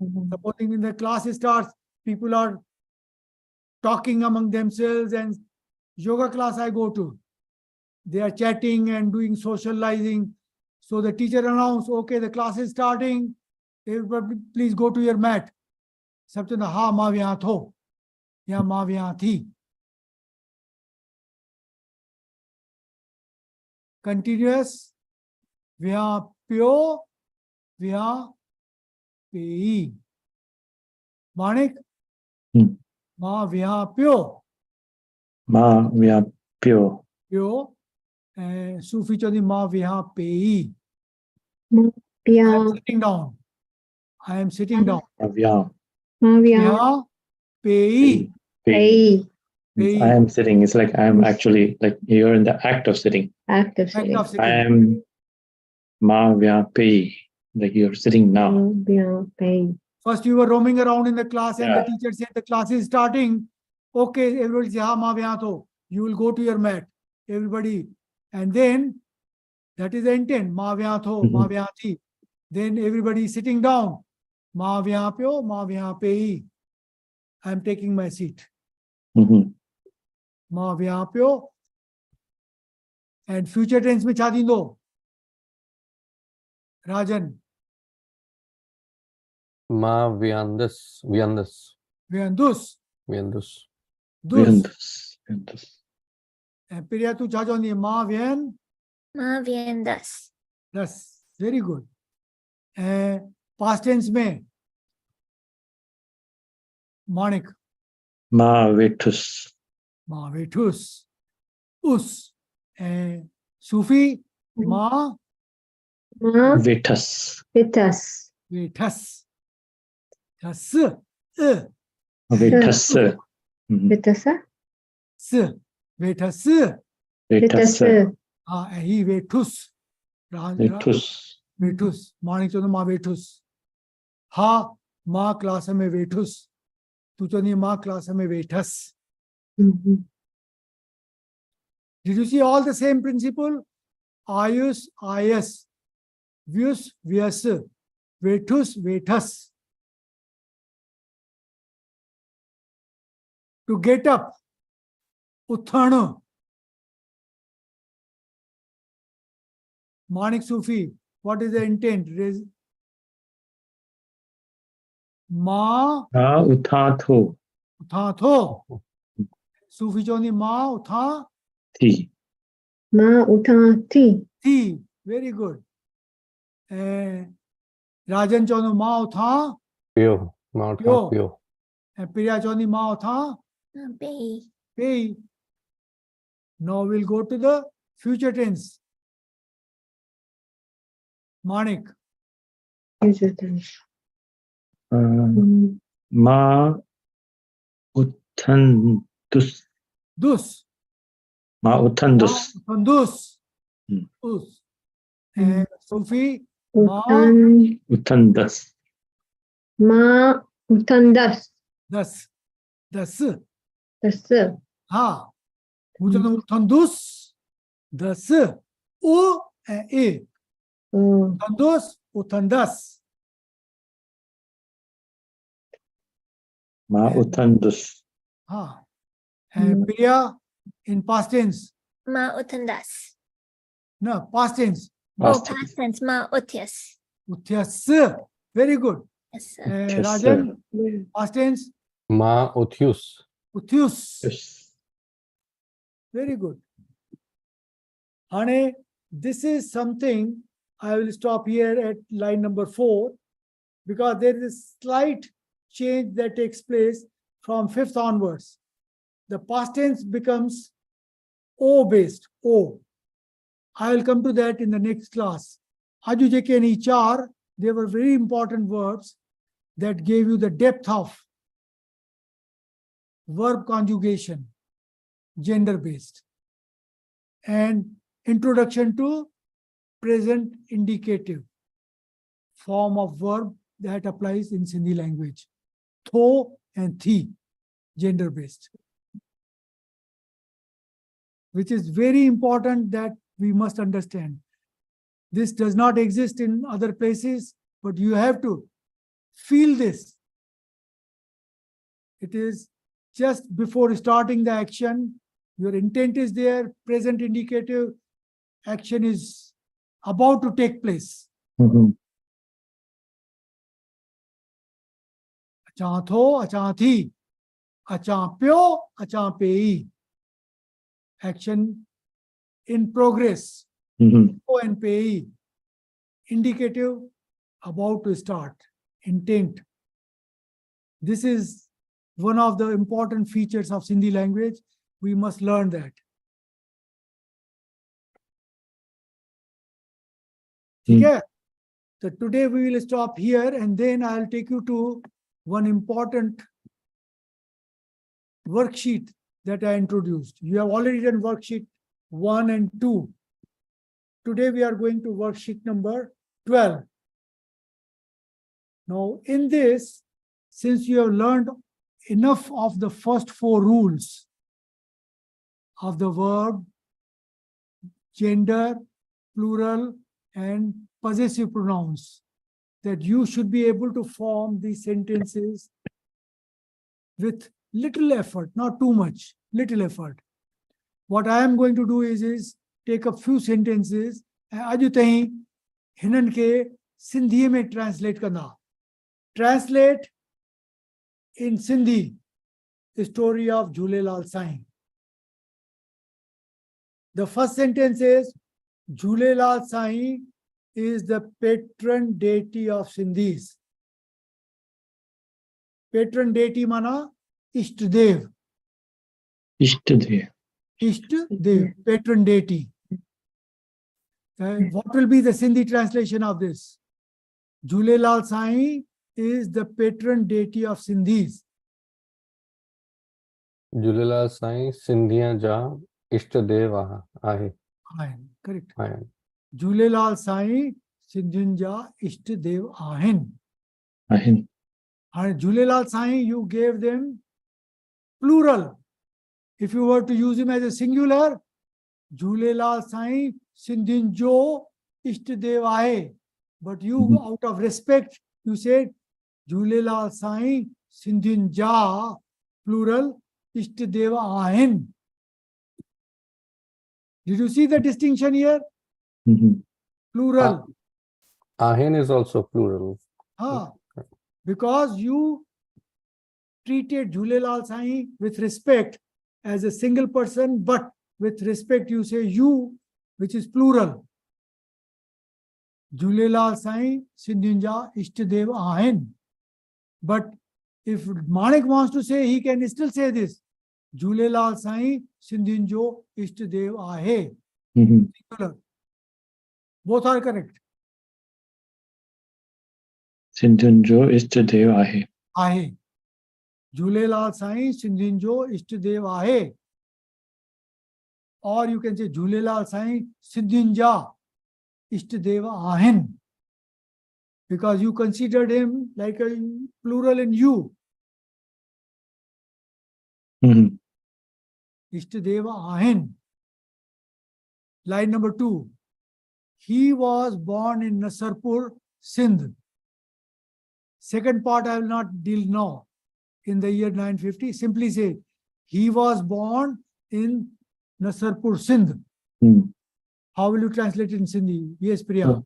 Supposing when the class starts, people are talking among themselves, and yoga class I go to, they are chatting and doing socializing. So the teacher announced, okay, the class is starting. Everybody please go to your mat. सब चवंदा हा मां वियां थो या मां वियां थी. Continuous. Viyaं pyo. Viyaं pei. Manik. Ma viyaं pyo. Ma vyapyo. Pyo. Sufi chodi ma viyaं pei. I Pya. am sitting down. I am sitting down. Vyam. Viyaं pei. Pei. Means I am sitting. It's like I am actually like you're in the act of sitting. Act of Act sitting. of I sitting. am ma vyapi. Like you're sitting now. Pei. First you were roaming around in the class and the Yeah. teacher said the class is starting. Okay, everybody say ha ma viyaं tho. You will go to your mat. Everybody. And then that is the intent. Ma viyaं tho, ma Mhm. viyaं thi. Then everybody is sitting down. Ma viyaं pyo, ma viyaं pei. I am taking my seat. Mhm. Ma viyaं pyo. And future tense में छा थींदो? Rajan. Ma vyandus. Vyandus. Vyandus. Vyandus. Dus. Vyandus. Vyandus. And Priya tu छा चवंदी? Ma vyan. Ma viendas. That's very good. Past tense में Manik. Ma vetus. Ma vetus. Us. Sufi. Ma Ma Vetus. vitas. vetas. Tas. Vetus. Mhm. Vitasa. S. Vetas. Vetus. Vitasa. He vetus. Vetus. Vetus. Manik चवंदो मां वेठुस. हा मां class में वेठुस. तू चवंदी मां class में वेठसि. Mhm. Did you see all the same principle? Ayus, ayas. Vyus, vyas. Vethus, vethas. To get up. Uthana. Manik Sufi. What is the intent? Ma Ma uthatho. utha tho. Sufi choni ma utha Thi. Ma utati. thi. Very good. Rajan choni ma utha Pyo. Mount Pyo. Pyo. Priya choni ma utha Bay. pei. Now we'll go to the future tense. Manik. Future tense. Uh, Ma uthandus. Dus. Ma uthandus. Dus. Hmm. Dus. And Sufi. Ma Utan. Uthandas. Ma utandas. das. Das. Das. Ha. Muchas utandus. Das. U and E. Oh. Utandus. Utandas. Ma uthandus. Ha. And Priya in past tense. Ma utandas. No, past tense. Oh, Past tense. past tense. Ma utyas. Utyas. Very good. Yes, sir. Yes, Rajan, Mm. past tense. Ma Uthyus. Utyus. Yes. Very good. Hane, this is something I will stop here at line number 4 because there is a slight change that takes place from 5th onwards. The past tense becomes O based, O. I will come to that in the next class. Aju jeke and ichar, they were very important verbs that gave you the depth of verb conjugation, gender based, and introduction to present indicative form of verb that applies in Sindhi language. Tho and thi, gender based, which is very important that we must understand. This does not exist in other places, but you have to feel this. It is just before starting the action, your intent is there, present indicative, action is about to take place. Mhm. Achan tho, achan thi, achan pyo, achan pei. Action in progress, Mhm. O and pei. Indicative, about to start, intent. This is one of the important features of Sindhi language. We must learn that. Okay? So today we will stop here and then I'll take you to one important worksheet that I introduced. You have already done worksheet 1 and 2. Today we are going to worksheet number 12. Now in this, since you have learned enough of the first 4 rules of the verb, gender, plural, and possessive pronouns, that you should be able to form these sentences with little effort, not too much, little effort. What I am going to do is take a few sentences and aju tahi hinan ke Sindhi mein translate karna. Translate in Sindhi the story of Jhulelal Sain. The first sentence is Jhulelal Sain is the patron deity of Sindhis. Patron deity mana Ishtadev. Ishtadev. Ishtadev, patron deity. What will be the Sindhi translation of this? Jhulelal Sain is the patron deity of Sindhis. Julelal Sain Sindhiyan ja Ishtadev ahe. Correct. Ahen. Jhulelal Sain Sindhyan ja Ishtadev ahin. Ahin. And Jhulelal Sain, you gave them plural. If you were to use him as a singular, Jhulelal Sain Sindhin Jo Ishtadev Aahe. But you, out of respect, you said Jhulelal Sain Sindhin Ja, plural, Ishtadev Aahen. Did you see the distinction here? Mhm. Plural. Ahen is also plural. Because you treated Jhulelal Sain with respect as a single person, but with respect you say you, which is plural. Jhulelal Sain Sindhinja Ishtadev Aahen. But if Manik wants to say, he can still say this. Jhulelal Sain Sindhinjo Ishtadev Aahe. Mhm. Singular. Both are correct. Sindhin Jo Ishtadev Aahe. Aahe. Jhulelal Sain Sindhinjo Ishtadev Aahe. Or you can say Jhulelal Sain Sindhinja Ishtadev Aahen. Because you considered him like a plural in you. Mhm. Ishtadeva Aahen. Line number 2. He was born in Nasarpur, Sindh. Second part I will not deal now. In the year 950, simply say, he was born in Nasarpur, Sindh. Mhm. How will you translate it in Sindhi? Yes, Priya. Oh.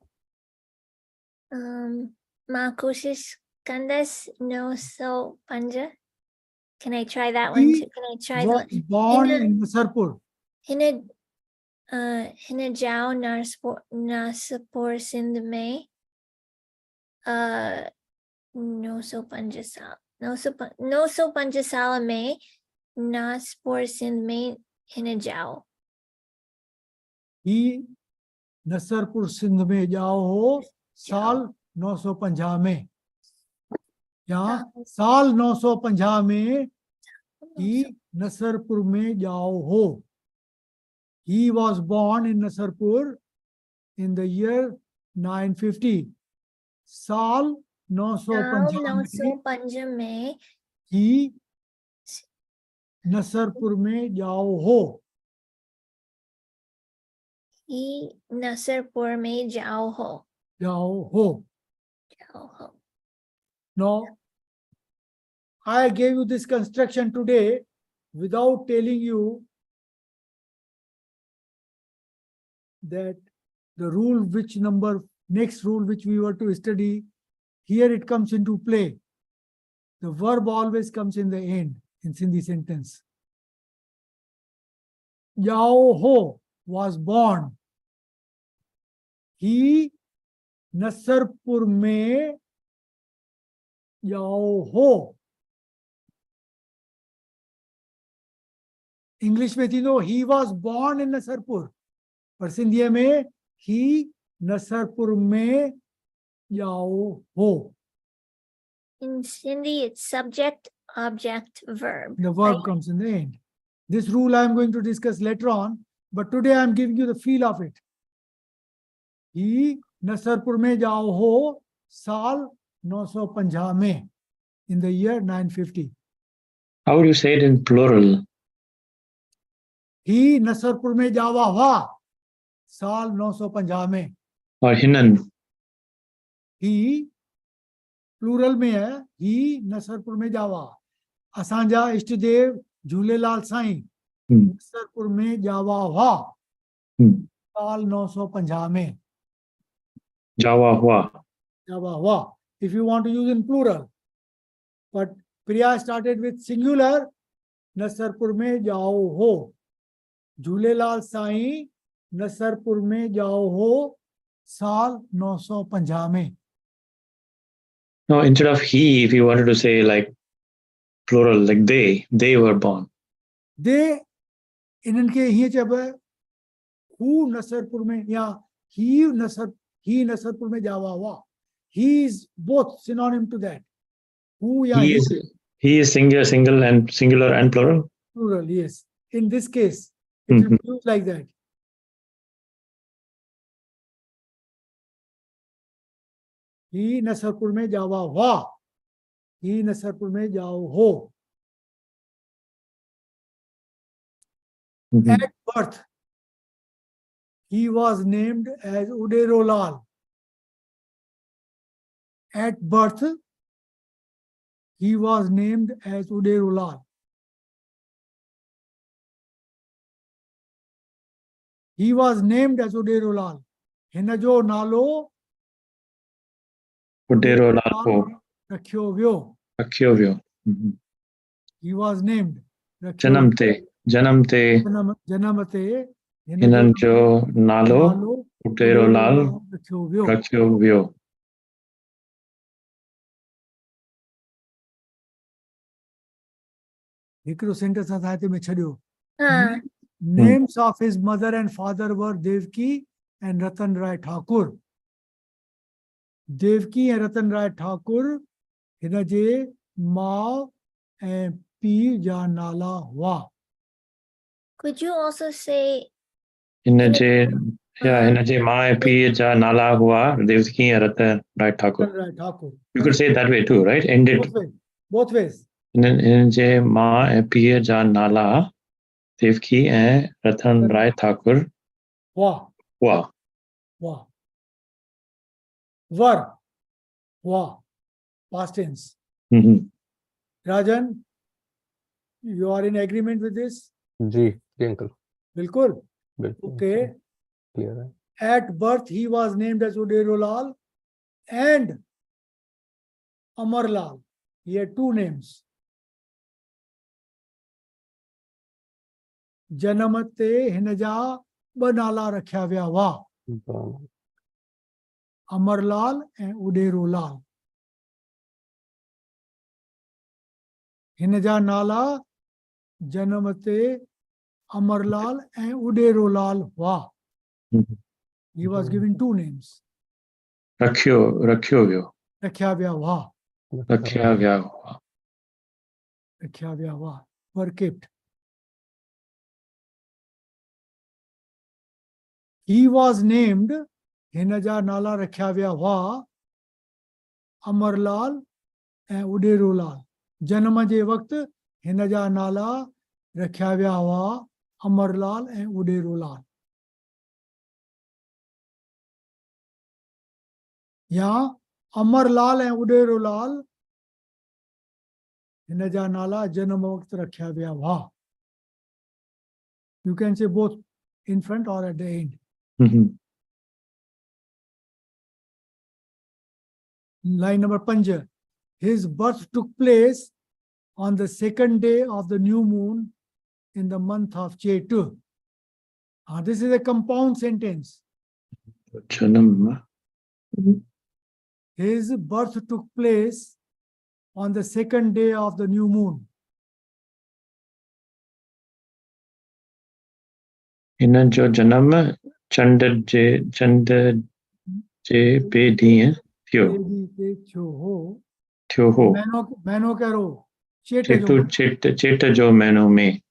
Ma koshish kandas no so panja. Can I try that one He too? Can I try was the born in Nasarpur. Hina jao nasapur sindh mein no so panjasal no so panjasala mein naspur sindh mein hina jao. ही नसरपुर सिंध में जाओ हो साल 950 में. यहाँ साल 950 में ही नसरपुर में जाओ हो. He was born in Nasarpur in the year 950. साल 950 में ही नसरपुर में जाओ हो. ही नसरपुर में जाओ हो. जाओ हो. जाओ हो. Now, I gave you this construction today without telling you that the rule which number, next rule which we were to study, here it comes into play. The verb always comes in the end in Sindhi sentence. Yao Ho was born. He Nasarpur mein Yao Ho. English में थी no, he was born in Nasarpur. पर सिंधिया में he Nasarpur में जाओ हो. In Sindhi, it's subject, object, verb. The verb comes in the end. This rule I am going to discuss later on, but today I am giving you the feel of it. He Nasarpur में जाओ हो साल 950 में, in the year 950. How would you say it in plural? He Nasarpur में जावा हुआ साल 950 में. Or Hinan? He plural में है. ही नसरपुर में जावा. असांजा इष्टदेव झूलेलाल साईं नसरपुर में जावा हुआ साल 950 में. Jawa Hua. जावा हुआ. If you want to use in plural, but Priya started with singular. Nasarpur में जाओ हो. झूलेलाल साईं नसरपुर में जाओ हो साल 950 में. No, instead of he, if you wanted to say like plural, like they were born. They इनके ही जब who नसरपुर में या he नसरपुर में जावा हुआ. He is both synonym to that. Who या He is singular and plural. plural, yes. In this case, it will be used like that. He Nasarpur में जावा हुआ. ही नसरपुर में जाओ हो. Mhm. At birth, he was named as Uderolal. At birth, he was named as Uderolal. He was named as Uderolal. हिन जो नालो Udero Lalpo, रखियो वियो. Akyovyo. Mhm. He was named. रखियो Janamte, Janamte, जनम ते हिन जो Hinanjo Nalo, नालो Udero Lal, रखियो वियो. Rakyovyo. हिकिड़ो सेंटेंस असां हिते में छॾियो. Uh, Names of his mother and father were Devki and Ratan Rai Thakur. Devki and Ratan Rai Thakur हिन जे माउ ऐं पीउ जा नाला हुआ. could you also say Hinaje, yeah, Uh, Hinaje Ma Pi Ja Nala Hua, Devki Ratan Rai Thakur. Ratan Rai Thakur. You could say it that way too, right? End it. Both ways. Both ways. Hinaje Ma Pi Ja Nala, Devki and Ratan Rai Thakur. हुआ. Hua. हुआ. वर हुआ. Past tense. Mhm. Rajan, you are in agreement with this? जी uncle बिल्कुल. बिल्कुल Okay. Clear है. At birth, he was named as Uderolal and Amarlal. He had two names. जनम ते हिन जा ॿ नाला रखिया विया हुआ. अमरलाल ऐं उडेरोलाल. हिन जा नाला जनम ते अमरलाल ऐं उडेरोलाल हुआ. Mhm. He was given two names. Rakyovyo. रखिया विया हुआ. Rakyavya. रखिया विया हुआ. Were kept. He was named. हिन जा नाला रखिया विया हुआ अमरलाल ऐं उडेरोलाल. जनम जे वक़्तु हिन जा नाला रखिया विया हुआ अमरलाल ऐं उडेरोलाल. या अमरलाल ऐं उडेरोलाल हिन जा नाला जनम वक़्तु रखिया विया हुआ. You can say both in front or at the end. Mhm. Line number 5. His birth took place on the second day of the new moon in the month of Chetu. This is a compound sentence. Janam. His birth took place on the second day of the new moon. Hinajo Janam Chanda Je Bedi Thyo. देवी के छो Thyo ho. महीनों करो चेट Chetu जो Cheta Jo Mano Me.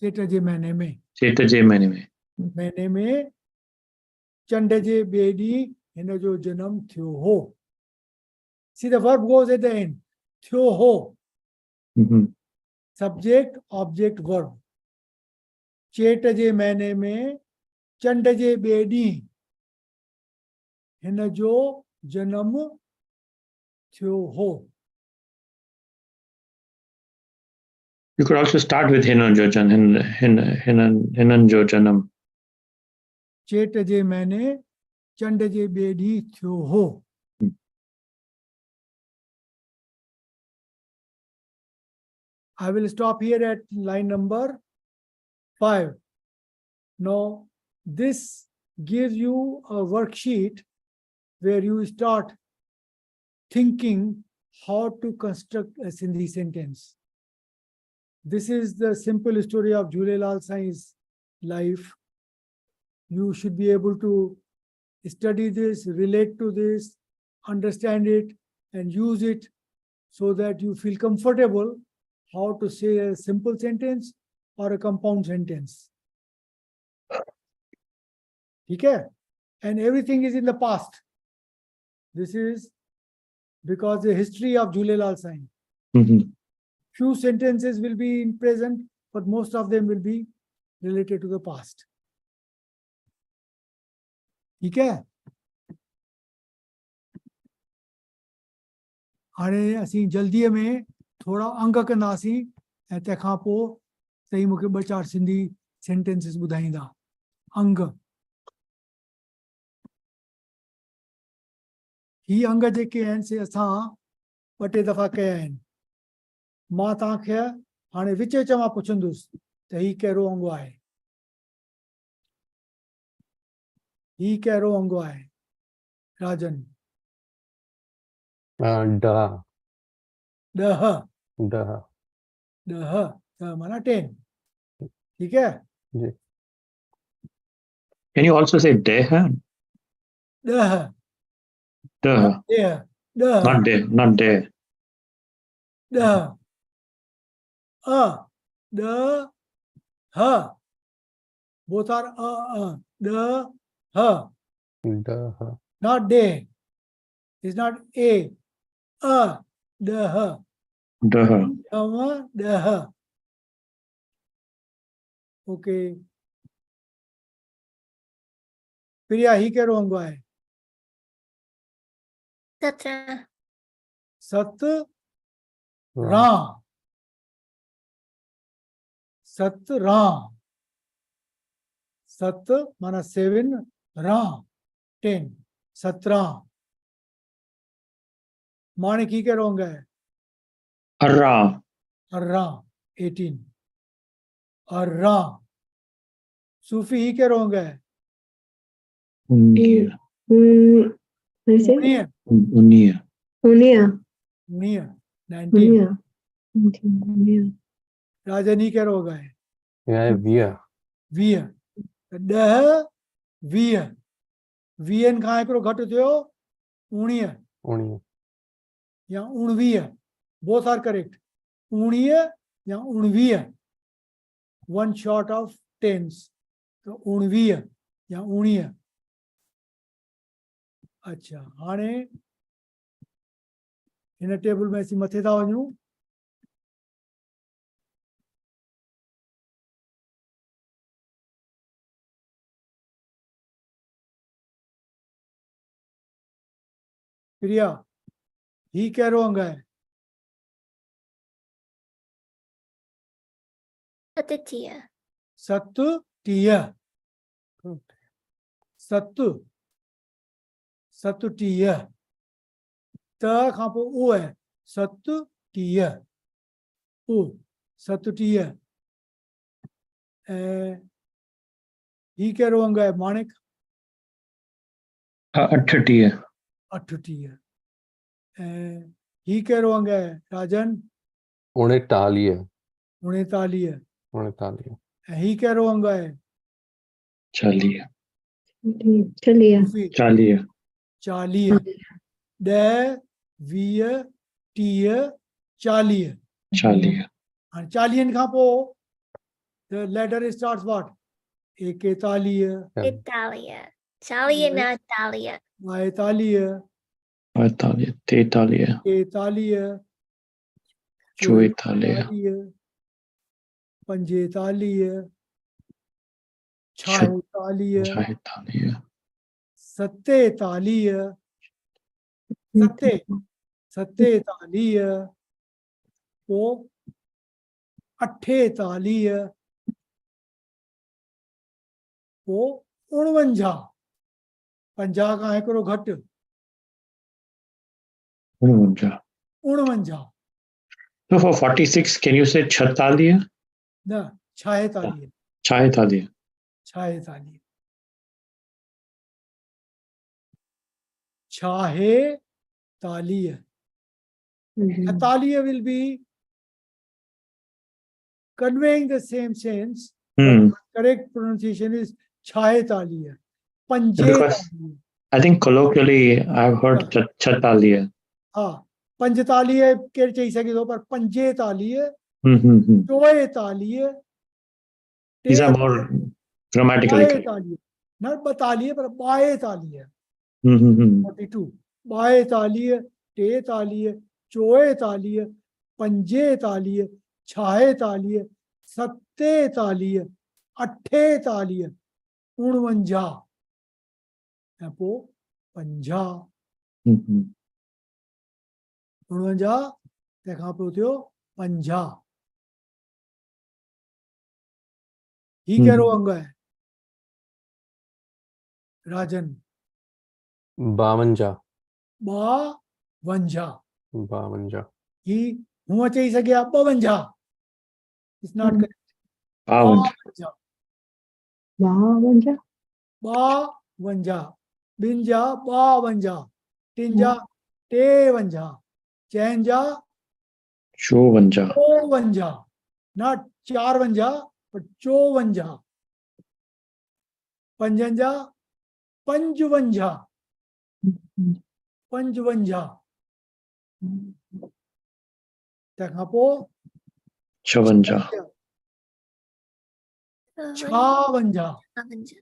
चेट जे महीने में Cheta Je Mane Me. महीने में चंड जे बेडी हिन जो जन्म थियो हो. See, the verb goes at the end. थियो हो. Mhm. Subject, object, verb. चेट जे महीने में चंड जे बेडी हिन जो जन्म थियो हो. You could also start with Hinanjo Janam. चेट जे महीने चंड जे बेडी थियो हो. I will stop here at line number 5. Now, this gives you a worksheet where you start thinking how to construct a Sindhi sentence. This is the simple story of Jhulelal Sai's life. You should be able to study this, relate to this, understand it, and use it so that you feel comfortable how to say a simple sentence or a compound sentence. Okay? And everything is in the past. This is because the history of Jhulelal Sai. Mhm. Few sentences will be in present, but most of them will be related to the past. ठीक है? हाणे असीं जल्दीअ में थोड़ा अंग कंदासीं ऐं तंहिंखां पोइ तव्हीं मूंखे ॿ चारि सिंधी सेंटेंसिस ॿुधाईंदा. अंग. ही अंग जेके आहिनि से असां ॿ टे दफ़ा कया आहिनि. मां तव्हांखे हाणे विच विच मां पुछंदुसि त ही कहिड़ो अंग आहे. ही कहिड़ो अंग आहे राजन. Dah. ॾह. Dah. ॾह माना 10. ठीक है. जी. Can you also say deh? ॾह. Duh. ॾह. ॾह. Not deh. Not deh. ॾह. ॾह. ह. Both are ॾह. Dah. Not day. It's not a. ॾह. Duh. ॾह. Okay. प्रिया ही कहिड़ो अंग आहे. 17. सत. Ra. रां. सत रां. सत माना 7. रां 10. 17. माणिक ही कहिड़ो अंग आहे. Arra. रां 18. रां. सूफी ही कहिड़ो अंग आहे. Unir. What is it? उणिवीह. Unir. Unia. उणिवीह 19. Unia. राजन ही कहिड़ो अंग आहे. Yeah, via. 20. 10. 20. 20 खां हिकिड़ो घटि थियो 19 Only. या 19. both are correct. 19 या 19. one short of tens. तो 19 या 19. अच्छा हाणे हिन टेबल में असीं मथे था वञूं. प्रिया ही कहिड़ो अंग आहे. Satya. सत. टीह. सत. सत टीह. त खां पोइ ओ आहे. सत टीह. ओ सत टीह. ऐं ही कहिड़ो अंग आहे माणिक. Attatiyah. 38. ऐं ही कहिड़ो अंग आहे राजन. 49. 39. 49. ऐं ही कहिड़ो अंग आहे. Chaliyah. Chalia. सूफी. 40. 40. 10. 20. 30. 40. 40. हाणे 40 खां पोइ the letter starts what. 41. Italia. Italia, not Italia. 42. 43. 43. 43. 44. 45. 46. 46. 47. 47. पोइ 48. पोइ 49. 50 खां हिकिड़ो घटि. 49. 49. So for 46, can you say 46? न 46. 46. 46. 46. 46 will be conveying the same sense. Correct pronunciation is 46. Because I think colloquially I've heard Chataliya. हाँ 45 केर चई सघे थो पर 45. 44. These are more grammatically correct. 42. न 42 पर 42. 42. 42. 43. 44. पंजेतालीह, छाहेतालीह, सतेतालीह, अठेतालीह, 49 ऐं पोइ 50, 49 तंहिंखां पोइ थियो 50। ही कहिड़ो अंग आहे राजन? 52 52। 52 ही हूअं चई सघे हा 52, इट्स नॉट करेक्ट। 52, 52 52, ॿिनि जा 52, टिनि जा 53, चइनि जा 54, 54, नॉट 54 but 54, पंजनि जा 55, 55, तंहिंखां पोइ 56, 56,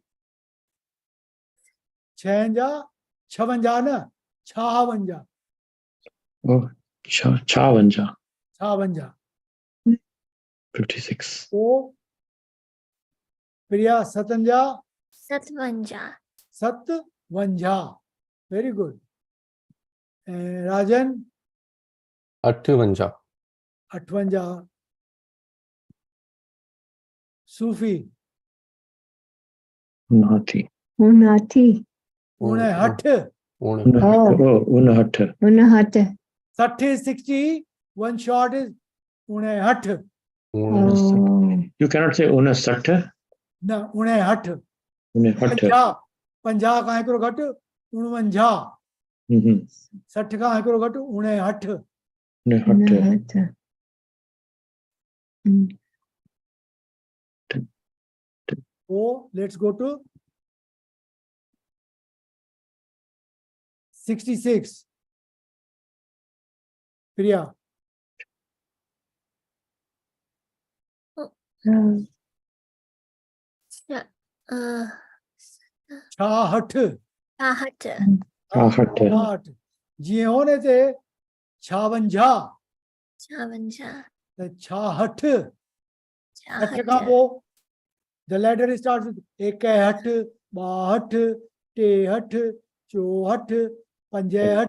छहनि जा 56 न 56, oh, 56, 56, 56, पोइ प्रिया सतनि जा 57, 57, वेरी गुड। ऐं राजन 58 58, सूफ़ी 59, 59 59, 59, 59 60 is 60, one short is 59, you cannot say 59, न 59, 59, 50 खां हिकिड़ो घटि 49, 60 खां हिकिड़ो घटि 59, 59, पोइ लेट्स गो टू 66, प्रिया 66, 58, जीअं होने ते 56, 56, त 66, 60 खां पोइ the letter starts with 61, 62, 63, 64, 65,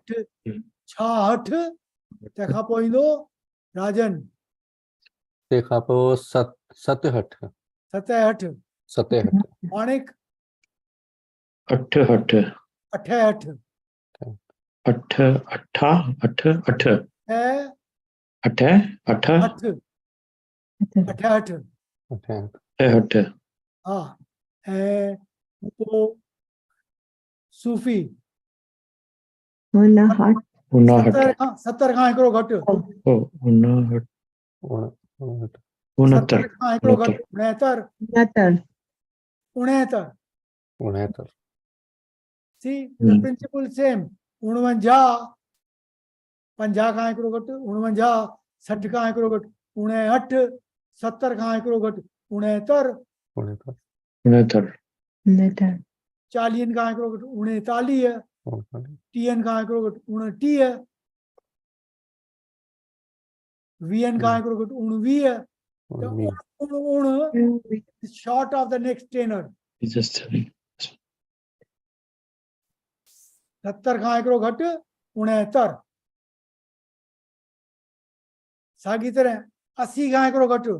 66, तंहिंखां पोइ ईंदो राजन तंहिंखां पोइ 67 67, 67 माणिक 68, 68, 8, ऐं 8, 68, 68 हा, ऐं पोइ सूफ़ी 59 70 खां हिकिड़ो घटि, oh, 69, 70 खां हिकिड़ो घटि 69, 69 69, see the principle same, 49, 50 खां हिकिड़ो घटि 49, 60 खां हिकिड़ो घटि 59, 70 खां हिकिड़ो घटि 69, 69, 40 खां हिकिड़ो घटि 39, 30 खां हिकिड़ो घटि 29, 20 खां हिकिड़ो घटि 29, the is short of the next tenor, it's just telling. 70 खां हिकिड़ो घटि 69, साॻी तरह 80 खां हिकिड़ो घटि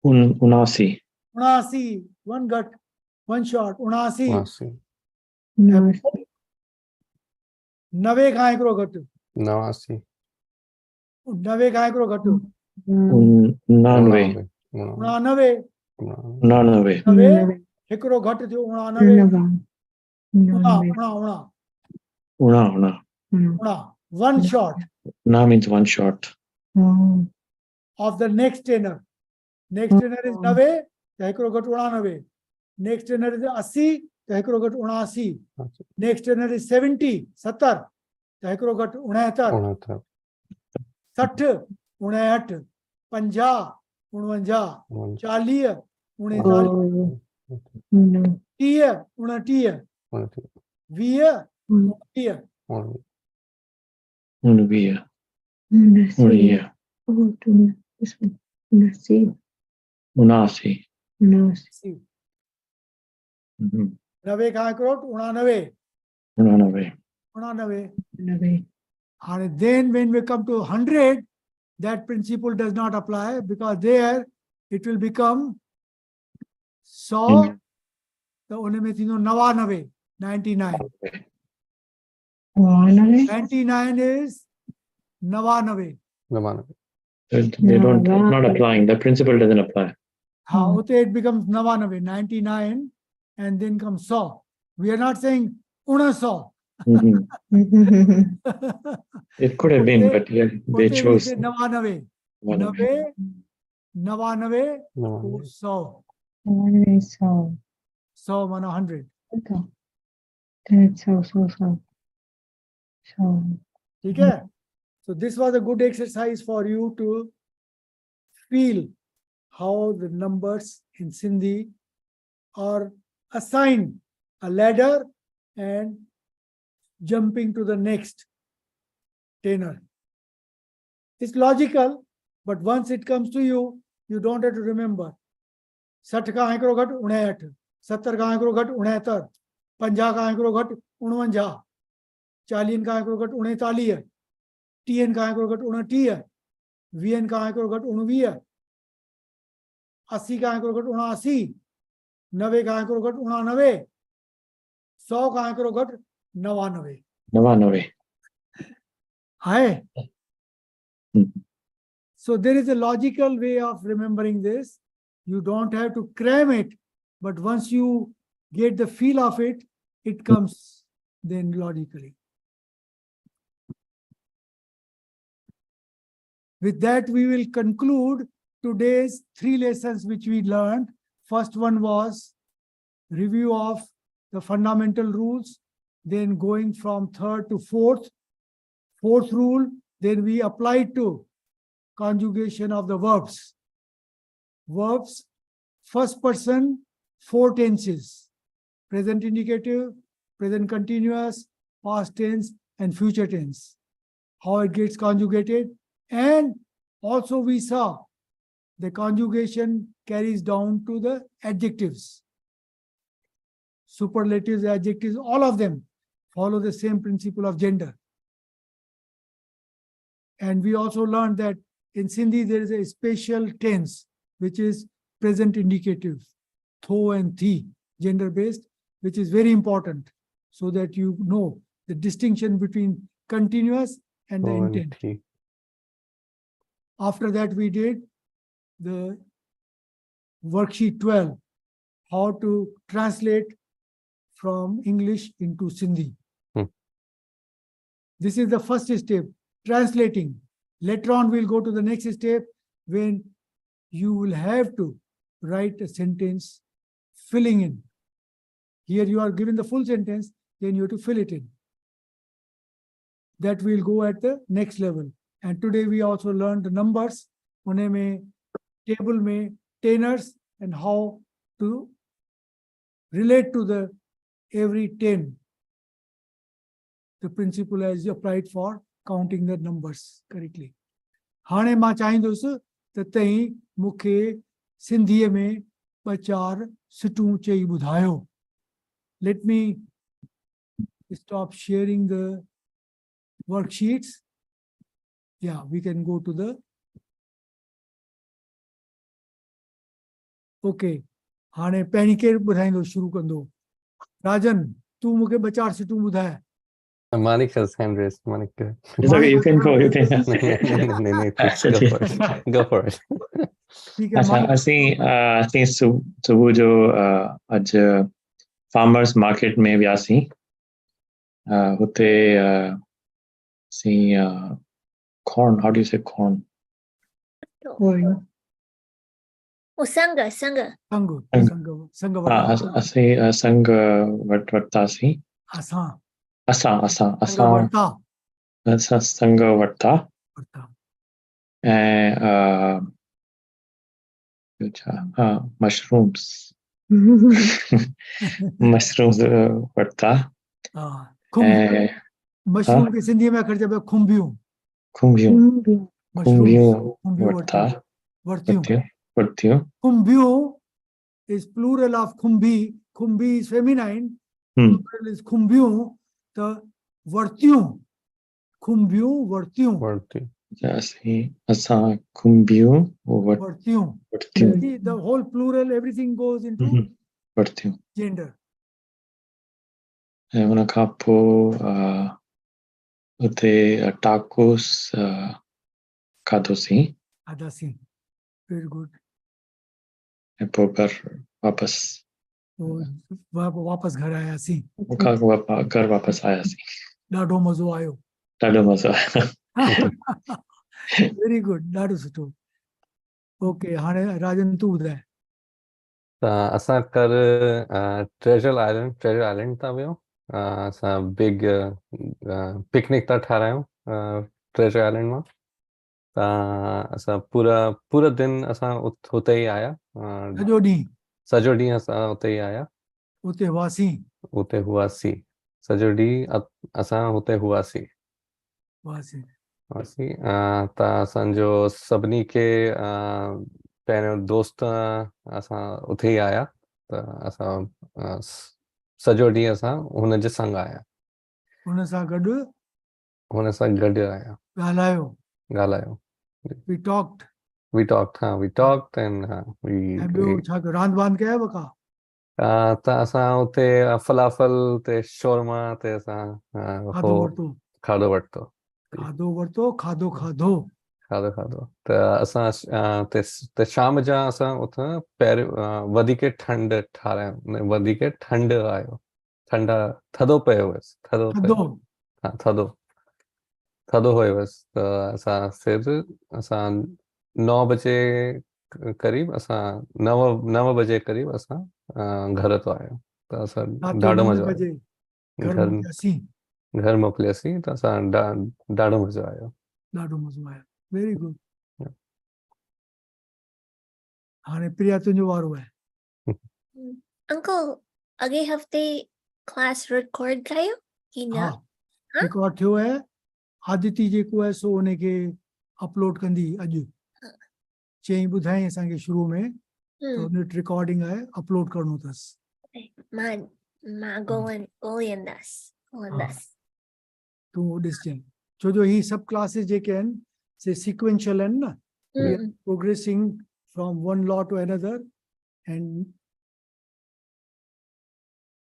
79, 79, one घटि one short 79, 89 90 खां हिकिड़ो घटि 89 90 खां हिकिड़ो घटि 99, 99, 99, 90 हिकिड़ो घटि थियो 99, one short na means one shot. of the next tenor. Next tenor is 90, त हिकिड़ो घटि 99. Next tenor is 80, त हिकिड़ो घटि 79. Next tenor is 70, 70, त हिकिड़ो घटि 69, 60, 59, 50, 59, 40, 39, 30, 29, 20, 30. Unvia. Unasi. Uriya. Oh, to this one. Unasi. Unasi. Unasi. See, Mhm. नवे कहाँ करोट उनानवे Unanave. उनानवे. Unasi. And then when we come to 100, that principle does not apply because there it will become 100, the उनमें तीनों 99, 99. 99 is 99. Namana. They don't, not applying. The principle doesn't apply. हाँ, उते it becomes 99, 99, and then comes 100. We are not saying 100. Mhm. Mm-hmm. It could have been, but yeah, they उते we chose. say 99. 99. 99, Namana. 100. So. 100 माना 100. Okay. That's so. So. ठीक है? So this was a good exercise for you to feel how the numbers in Sindhi are assigned a ladder and jumping to the next tenor. It's logical, but once it comes to you, you don't have to remember. 60 का आंकड़ो घट 59, 70 का आंकड़ो घट 69, 50 का आंकड़ो घट 49, 40 का आंकड़ो घट 39, TN का आंकड़ो घट 29, VN का आंकड़ो घट 29, 80 का आंकड़ो घट 79, 90 का आंकड़ो घट 89, 100 का आंकड़ो घट 99. 99. Hi. Mhm. So there is a logical way of remembering this. You don't have to cram it, but once you get the feel of it, it comes then logically. With that, we will conclude today's 3 lessons which we learned. First one was review of the fundamental rules, then going from 3rd to 4th. 4th rule, then we applied to conjugation of the verbs. Verbs, first person, 4 tenses: present indicative, present continuous, past tense, and future tense. How it gets conjugated. And also we saw the conjugation carries down to the adjectives. Superlatives, adjectives, all of them follow the same principle of gender. And we also learned that in Sindhi there is a special tense, which is present indicative, tho and thi, gender-based, which is very important so that you know the distinction between continuous and the intent. ONT. After that, we did the worksheet 12, how to translate from English into Sindhi. This is the first step, translating. Later on, we'll go to the next step when you will have to write a sentence filling in. Here you are given the full sentence, then you have to fill it in. That will go at the next level. And today we also learned the numbers, une mein, table mein, tenors, and how to relate to the every 10. The principle as applied for counting the numbers correctly. हाणे मां चाहींदुसि त तई मूंखे सिंधीअ में ॿ चार सिटूं चई ॿुधायो. Let me stop sharing the worksheets. Yeah, we can go to the. Okay. हाणे पहिरीं केरु ॿुधाईंदो शुरू कंदो. राजन, तूं मूंखे ॿ चार सिटूं ॿुधाए. Manik has hand raised. Manik. It's okay, you can go. You can. No, please go for it. Go for it. ठीक है, अच्छा, असीं सुबुह जो अॼु फार्मर्स मार्केट में वियासीं. हुते असीं corn, how do you say corn? Sanga. संग असीं संग वरितासीं. असां संग वरिता ऐं मशरूम्स वरिता. मशरूम के सिंधी में अखर जब खुंबियूं. Kumbyu. Mushrooms. Kumbyu varta. Vartiyon. Vartiyon. Kumbyu is plural of khumbi. Khumbi is feminine. Plural is kumbyu. The vartiyon. Kumbyu vartiyon. Varti. Asi asa kumbyu Vartiyon. vartiyon. See, the whole plural, everything goes into Vartiyon. gender. ऐं हुन खां पोइ उते tacos खाधोसीं Adasi. Very good. ऐं पोइ वापसि तो वापस घर आयासीं. मूंखां घर वापसि आयासीं. ॾाढो मज़ो आयो. ॾाढो मज़ो आयो. Very good. ॾाढो सुठो. Okay, हाणे राजन तूं ॿुधाए. त असां कर ट्रेजर आइलैंड था वियूं. असां बिग पिकनिक था ठारायूं ट्रेजर आइलैंड मां. त असां पूरा दिन असां हुते ई आया. सॼो ॾींहुं सॼो ॾींहुं असां उते ई आया. उते हुआसीं. उते हुआसीं. सॼो ॾींहुं असां हुते हुआसीं. त असांजो सभिनी खे पहिरियों दोस्त असां उते ई आया. त असां सॼो ॾींहुं असां हुन जे संग आया. हुन सां गॾु हुन सां गॾु आया. ॻाल्हायो. We talked. We talked and ऐं ॿियो छा कयो? रांदि वांदि कयव का? त असां उते फलाफल ते शोरमा ते असां खाधो वरितो. खाधो. त असां ते शाम जा असां उतां पहिरियों वधीक ठंड ठारायूं. वधीक ठंड आयो. थधो पियो हुयसि. थधो हुयो हुयसि. त असां फिर असां 9 बजे करीब असां 9 बजे करीब असां घर तो आहियूं. त असां ॾाढो मज़ो आयो. घर मोकिलियासीं त असां ॾाढो मज़ो आयो. Very good. हाणे प्रिया तुंहिंजो वारो आहे. अंकल अॻे हफ़्ते क्लास रिकॉर्ड कयो की न? रिकॉर्ड थियो आहे. आदिति जेको आहे सो उनखे अपलोड कंदी अॼु. चई ॿुधाई असांखे शुरू में त उन रिकॉर्डिंग आहे अपलोड करणो अथसि. मां ॻोल्हींदसि. तूं ॾिसजांइ. छो जो ही सभु क्लासिस जेके आहिनि से सीक्वेंशियल आहिनि न. We are progressing from one law to another and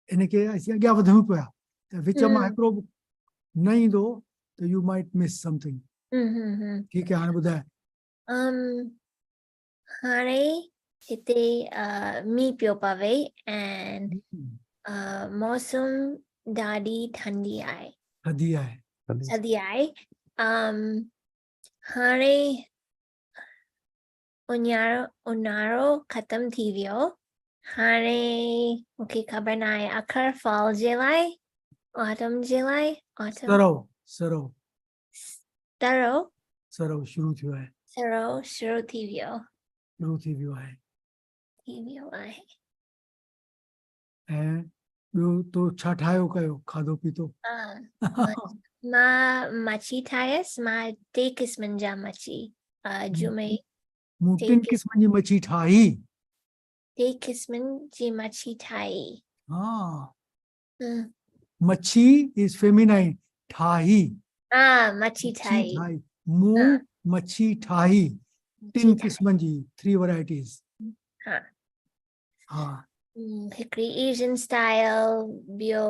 इनखे असीं अॻियां वधूं पिया. त विच मां हिकिड़ो न ईंदो त you might miss something. ठीकु आहे. हाणे ॿुधाए. हाणे हिते मींहुं पियो पवे ऐं मौसम ॾाढी थधी आहे. हाणे ऊन्हारो ख़तम थी वियो. हाणे मूंखे ख़बर न आहे अखर फॉल जे लाइ ऑटम जे लाइ सरव शुरू थियो आहे. शुरू थी वियो आहे. ऐं ॿियो तो छा ठाहियो कयो खाधो पीतो? मां मच्छी ठाहियसि. मां 3 क़िस्मनि जा मच्छी मूं 3 क़िस्मनि जी मच्छी ठाही. 3 क़िस्मनि जी मच्छी ठाही. मच्छी इज फेमिनाइन. ठाही. मच्छी ठाही. मूं मच्छी ठाही. 3 क़िस्मनि जी. 3 varieties. हिकिड़ी एशियन स्टाइल, ॿियो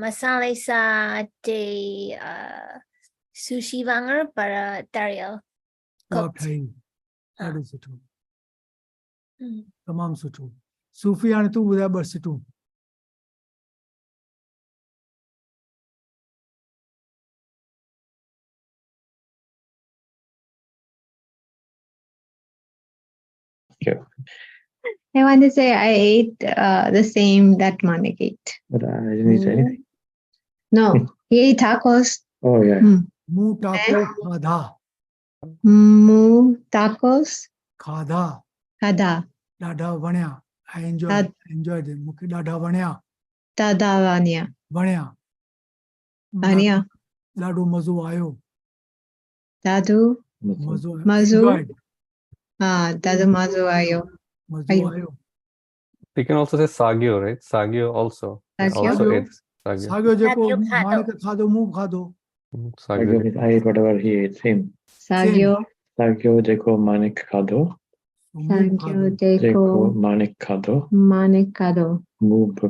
मसाले सां ते सुशी वांगुरु पर तरियल. ॾाढो सुठो. तमामु सुठो. सूफ़ी हाणे तूं ॿुधाए 2 सिटूं. I want to say I ate the same that Manik ate. But I didn't eat anything. No, he ate tacos. Oh yeah. Mu taco khada. Mu tacos Khada. khada. Dada vanya. I enjoyed it. Mukhe dada vanya. Dada vanya. Vanya. Vanya. Dado mazo ayo. Dadu, मज़ो आयो, Mazu. enjoyed, Dadu Mazu ayo. मज़ो आयो। आयो. You can also say Sagyo, right? Sagyo also. It Sagyo? also Sagyo. ate Sagyo. साॻियो जेको साॻियो खाधो। माणिक खाधो मूं बि खाधो. Sagyo. Sagyo means I ate whatever he ate. Same. Sagyo. Sagyo jeko manik khado. मूं बि Sagyo खाधो. Jeko Deko manik khado. Manikado. Mub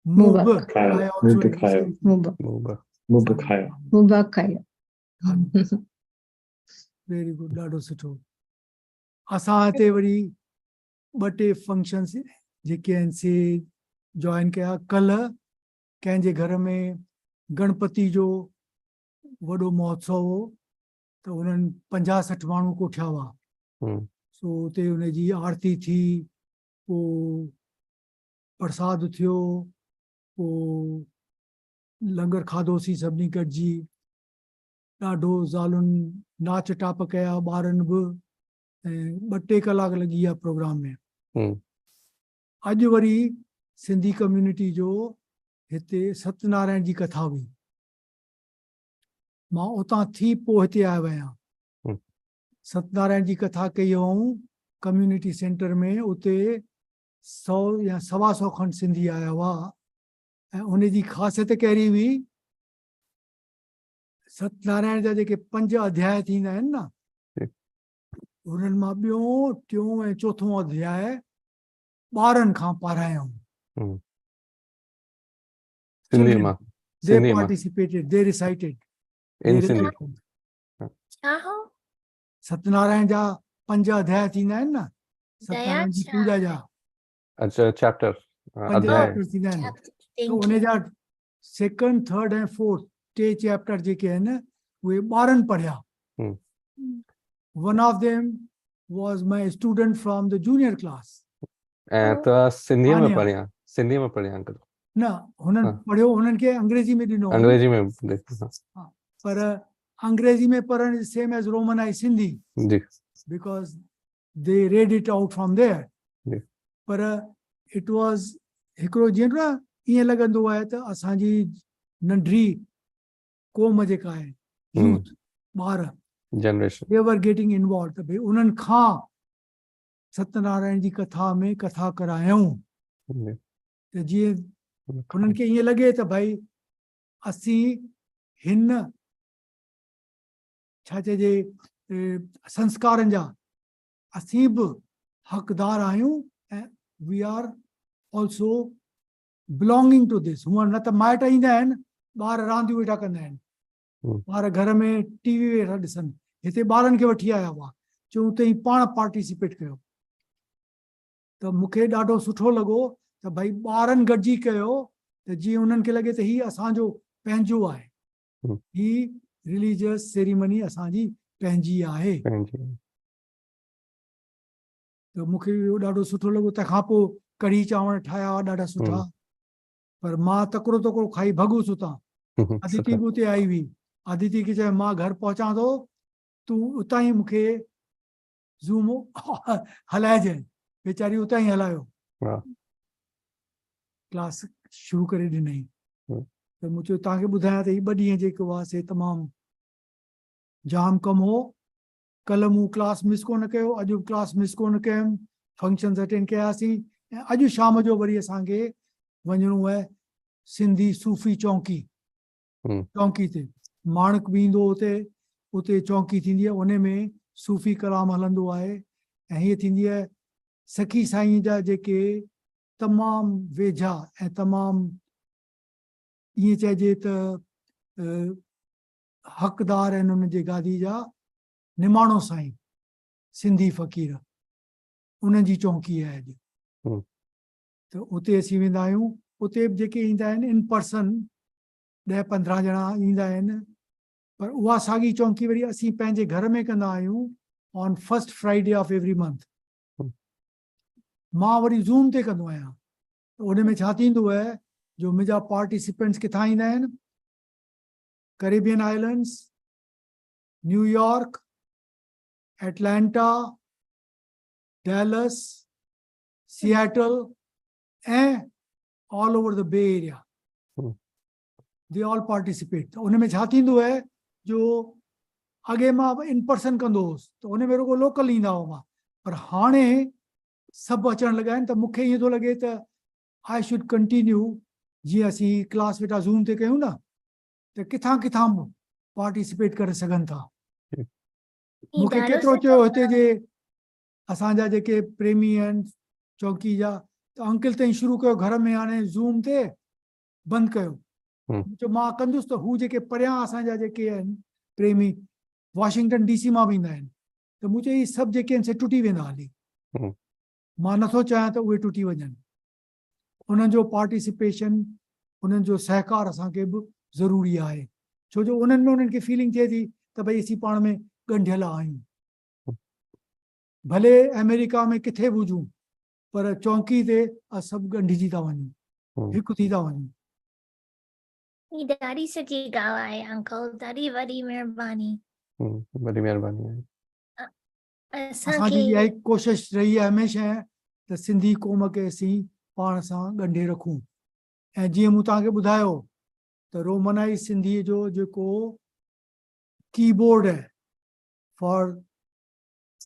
मूं बि. Mubak. khayo. I also Mub had the khayo. same thing. Mubak. Muba. Mub khayo. Mubakayo. खाधो. Very good, ॾाढो सुठो. असां हिते worry ॿ टे फंक्शन्स जेके आहिनि से जॉइन कया. कल्ह कंहिंजे घर में गणपति जो वॾो महोत्सव हो त उन्हनि 50-60 माण्हू कोठिया हुआ. Hmm. सो उते उनजी आरती थी, पोइ प्रसाद थियो, पोइ लंगर खाधोसीं सभिनी गॾिजी. ॾाढो ज़ालुनि नाच टाप कया, ॿारनि बि, ऐं 2-3 कलाक लॻी विया प्रोग्राम में. Hmm. अॼु वरी सिंधी कम्युनिटी जो हिते सत्यनारायण जी कथा हुई. मां उतां थी पोइ हिते आयो आहियां. Hmm. सत्यनारायण जी कथा कई हुअऊं कम्युनिटी सेंटर में. उते 100 या 125 खनि सिंधी आया हुआ. ऐं उन जी ख़ासियत कहिड़ी हुई, सत्यनारायण जा जेके 5 अध्याय थींदा आहिनि न, उन्हनि मां ॿियों, टियों ऐं चोथों अध्याय ॿारनि खां पारायऊं. Hmm. Sindhi ma. They Sindhi ma. participated, they recited. In they Sindhi. छा हो? सत्यनारायण जा 5 अध्याय थींदा आहिनि न, दया सत्यनारायण जी छा पूॼा जा अच्छा chapter. 5 अध्याय. चैप्टर थींदा आहिनि. chapter. त Thank उन you. जा 2nd, 3rd ऐं 4th 3 चैप्टर जेके आहिनि उहे ॿारनि पढ़िया. Hmm. One of them was my student from the junior class. ऐं त सिंधीअ में आन्या. पढ़िया. सिंधीअ में पढ़िया अंकल. न हुननि हाँ. पढ़ियो, हुननि खे अंग्रेजी में ॾिनो. अंग्रेजी में हाँ. हाँ, पर अंग्रेजी में पढ़ण is same as romanize Sindhi, जी. because they read it out from there. जी. पर it was हिकिड़ो जीअं न ईअं लॻंदो आहे त असांजी नंढड़ी क़ौम जेका आहे, यूथ, ॿार, Generation. they were getting involved. त भई उन्हनि खां सत्यनारायण जी कथा में कथा करायूं जी. त जीअं उन्हनि खे ईअं लॻे त भई असीं हिन छा चइजे संस्कारनि जा असीं बि हक़दार आहियूं ऐं we are also belonging to this. हूअं न त माइट ईंदा आहिनि, ॿार रांदियूं वेठा कंदा आहिनि, ॿार घर में टीवी वेठा ॾिसनि. हिते ॿारनि खे वठी आया हुआ, चयूं उते पाण पार्टिसिपेट कयो. त मूंखे ॾाढो सुठो लॻो त भई ॿारनि गॾिजी कयो त जीअं उन्हनि खे लॻे त हीउ असांजो पंहिंजो आहे, ही रिलीजियस सेरेमनी असांजी पंहिंजी आहे. त मूंखे इहो ॾाढो सुठो लॻो. तंहिंखां पोइ कढ़ी चांवर ठाहिया हुआ ॾाढा सुठा. पर मां तकिड़ो तकिड़ो खाई भॻुसि उतां. अदिति बि उते आई हुई. अदिति खे चयो मां घर पहुचां थो, तूं उतां ई मूंखे ज़ूम हलाइजांइ. वेचारी उतां ई हलायो, क्लास शुरू करे ॾिनई. त मूं चयो तव्हांखे ॿुधायां त हीअ 2 ॾींहं जेको आहे से तमामु जाम कमु हो. कल्ह मूं क्लास मिस कोन कयो, अॼु क्लास मिस कोन कयमि, फंक्शन्स अटेंड कयासीं. ऐं अॼु शाम जो वरी असांखे वञिणो आहे सिंधी सूफ़ी चौंकी. चौंकी ते माणिक बि ईंदो उते, उते चौंकी थींदी आहे, उन में सूफ़ी कलाम हलंदो आहे. ऐं हीअ थींदी आहे सखी साईं जा जेके तमामु वेझा ऐं तमामु ईअं चइजे त हक़दार आहिनि उन जे गादी जा, निमाणो साईं सिंधी फ़क़ीर, उन्हनि जी चौंकी आहे अॼु. त उते असीं वेंदा आहियूं. उते बि जेके ईंदा आहिनि इन पर्सन 10-15 ॼणा ईंदा आहिनि. पर उहा साॻी चौंकी वरी असीं पंहिंजे घर में कंदा आहियूं on 1st Friday of every month. मां वरी ज़ूम ते कंदो आहियां. उन में छा थींदो आहे, जो मुंहिंजा पार्टिसिपेंट्स किथां ईंदा आहिनि, Caribbean islands, New York, Atlanta, Dallas, Seattle ऐं all over the bay area. They all participate. त उन में छा थींदो आहे, जो अॻे मां इन पर्सन कंदो हुउसि त उन में रुगो लोकल ईंदा हुआ पर हाणे सभु अचण लॻा आहिनि त मूंखे ईअं थो लॻे त आई शुड कंटिन्यू जीअं असीं क्लास वेठा ज़ूम ते कयूं न त किथां किथां पार्टिसिपेट करे सघनि था मूंखे ॾाढो केतिरो सुठो चयो हिते जे असांजा जेके प्रेमी आहिनि चौकी जा त अंकल ताईं शुरू कयो घर में हाणे ज़ूम ते बंदि कयो जो मां कंदुसि त हू जेके परियां असांजा जेके आहिनि प्रेमी वॉशिंगटन DC मां बि ईंदा आहिनि त मूं चयो इहे सभु जेके आहिनि से टुटी वेंदा हली मां नथो चाहियां त उहे टुटी वञनि उन्हनि जो पार्टिसिपेशन उन्हनि जो सहकार असांखे बि ज़रूरी आहे छो जो उन्हनि में उन्हनि खे फीलिंग थिए थी त भई असीं पाण में ॻंढियल आहियूं भले अमेरिका में किथे बि हुजूं पर चौंकी ते सभु ॻंढिजी था वञूं हिकु थी था वञूं ही ॾाढी सुठी ॻाल्हि आहे अंकल ॾाढी वॾी महिरबानी वॾी महिरबानी आहे असांजी इहा ई कोशिशि रही आहे हमेशह त सिंधी क़ौम खे असीं पाण सां ॻंढे रखूं ऐं जीअं मूं तव्हांखे ॿुधायो त रोमनाई सिंधीअ जो जेको कीबोर्ड आहे for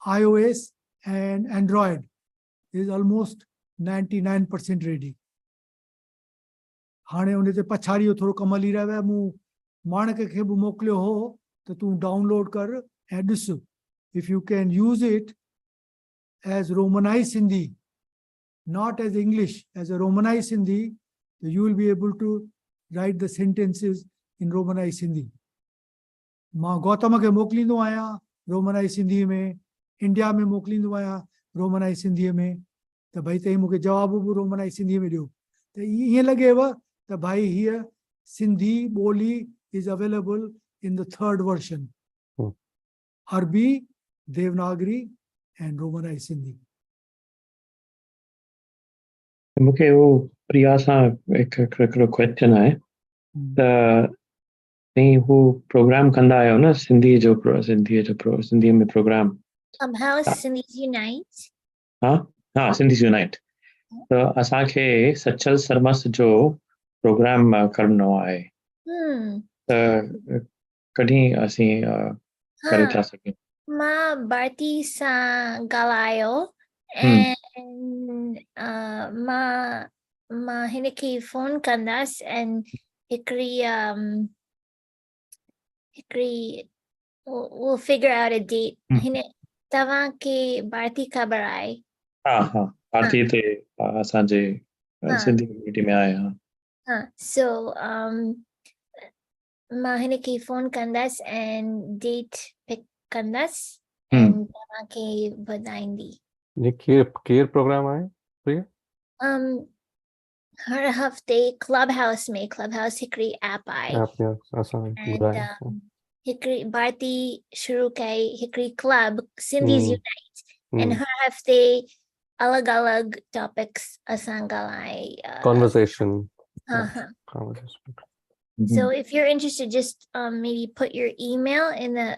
iOS and Android is almost 99% ready. हाणे उन ते पछाड़ीअ थोरो कम हली रहियो आहे मूं माणक खे बि मोकिलियो हो त तूं डाउनलोड कर ऐं ॾिस if you can use it as romanize Sindhi not as English as a Romanized Sindhi you will be able to write the sentences in Romanized Sindhi मां गौतम खे मोकिलींदो आहियां रोमनाई सिंधी में इंडिया में मोकिलींदो आहियां रोमनाई सिंधीअ में त भई तई मूंखे जवाब बि रोमनाई सिंधीअ में ॾियो त ईअं लॻेव त भाई हीअ सिंधी ॿोली is available in the 3rd version अरबी देवनागरी एंड रोमनाई सिंधी मूंखे उहो प्रिया सां हिकिड़ो क्वेश्चन आहे त हू प्रोग्राम कंदा आहियो न सिंधीअ में प्रोग्राम Clubhouse Sindhis Unite. हा सिंधी यूनाइट त असांखे सचल सरमस जो प्रोग्राम करणो आहे त कॾहिं असीं करे था सघूं मां भारती सां ॻाल्हायो ऐं मां हिन खे फोन कंदसि ऐं हिकिड़ी we'll figure out a date. हिन तव्हांखे भारती ख़बर आहे हा भारती ते असांजे सिंधी कम्युनिटी में आहे so मां हिन खे फोन कंदसि ऐं डेट पिक कंदसि ऐं तव्हांखे ॿुधाईंदी केर प्रोग्राम आहे प्रिया हर हफ़्ते क्लब हाउस हिकिड़ी ऐप आहे हिकिड़ी भारती शुरू कई हिकिड़ी क्लब सिंधीज़ यूनाइट ऐं हर हफ़्ते अलॻि अलॻि टॉपिक्स असां ॻाल्हाए conversation. So if you're interested, just maybe put your email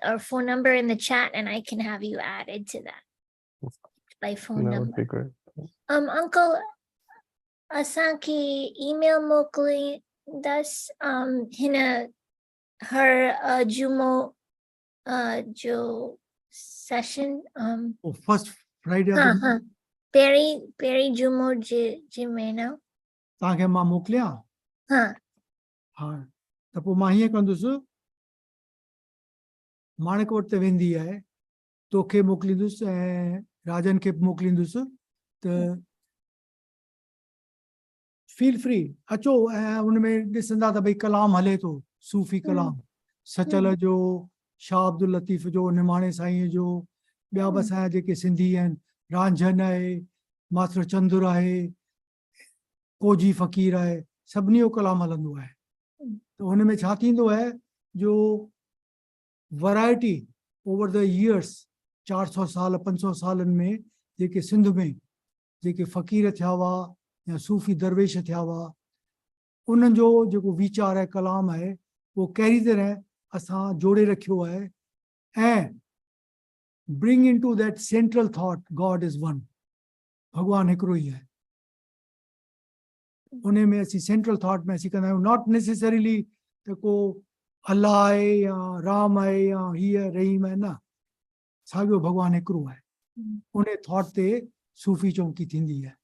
or phone number in the chat, and I can have you added to that by phone That number. would be great. Uncle, asanki email mokli das hina her jumo jo session first Friday peri jumo jimeno तव्हांखे मां मोकिलियां हा त पोइ मां हीअं कंदुसि माणक वटि त वेंदी आहे तोखे मोकिलींदुसि ऐं राजन खे बि मोकिलींदुसि त फील फ्री अचो ऐं उन में ॾिसंदा त भई कलाम हले थो सूफ़ी कलाम सचल जो शाह अब्दुल लतीफ़ जो निमाणे साईं जो ॿिया बि असांजा जेके सिंधी आहिनि रांझन आहे मास्टर चंदुर आहे कोजी फ़कीर आहे सभिनी जो कलाम हलंदो आहे त हुन में छा थींदो आहे जो वैरायटी ओवर द इयर्स 400 साल 500 सालनि में जेके सिंध में जेके फ़कीर थिया हुआ या सूफ़ी दरवेश थिया हुआ उन्हनि जो जेको वीचार आहे कलाम आहे उहो कहिड़ी तरह असां जोड़े रखियो आहे ऐं bring into that central thought God is one भॻवानु हिकिड़ो ई आहे उन में असीं सेंट्रल थॉट में असीं कंदा आहियूं नॉट नेसेसरीली त को अल्लाह आहे या राम आहे या हीअ रहीम आहे न, साॻियो भॻवानु हिकिड़ो आहे। उन थॉट ते सूफ़ी चौंकी थींदी आहे।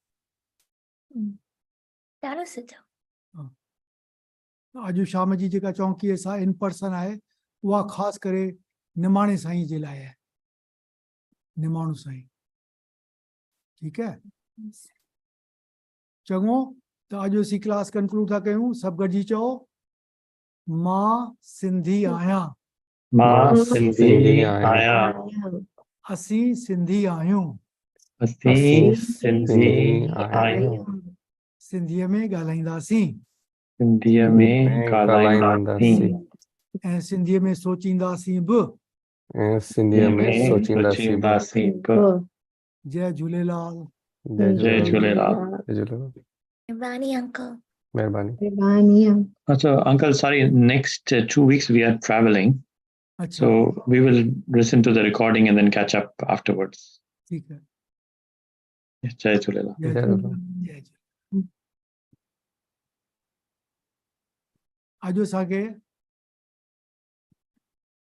ॾाढो सुठो। अॼु शाम जी जेका चौंकी असां इन पर्सन आहे, उहा ख़ासि करे निमाणे साईं जे लाइ आहे। निमाणो साईं, ठीकु आहे। चङो, त अॼु असीं क्लास कंक्लूड था कयूं। सभु गॾिजी चओ, मां सिंधी आहियां। मां सिंधी सिंधी आहियां। आहियां। असीं सिंधी आहियूं। असीं सिंधी आहियूं। सिंधीअ में ॻाल्हाईंदासीं सिंधीअ में ॻाल्हाईंदासीं ऐं सिंधीअ में सोचींदासीं बि। ऐं सिंधीअ में सोचींदासीं बि। सोचींदासीं बि। जय झूलेलाल। जय झूलेलाल। जय झूलेलाल। महिरबानी अंकल। महिरबानी। So, Uncle, sorry, next 2 weeks we are traveling. अच्छा, So we will listen to the recording and then catch up afterwards. ठीक है। Jai Jhulelal. जय जय झूलेलाल। झूलेलाल। जय झूलेलाल। अॼु असांखे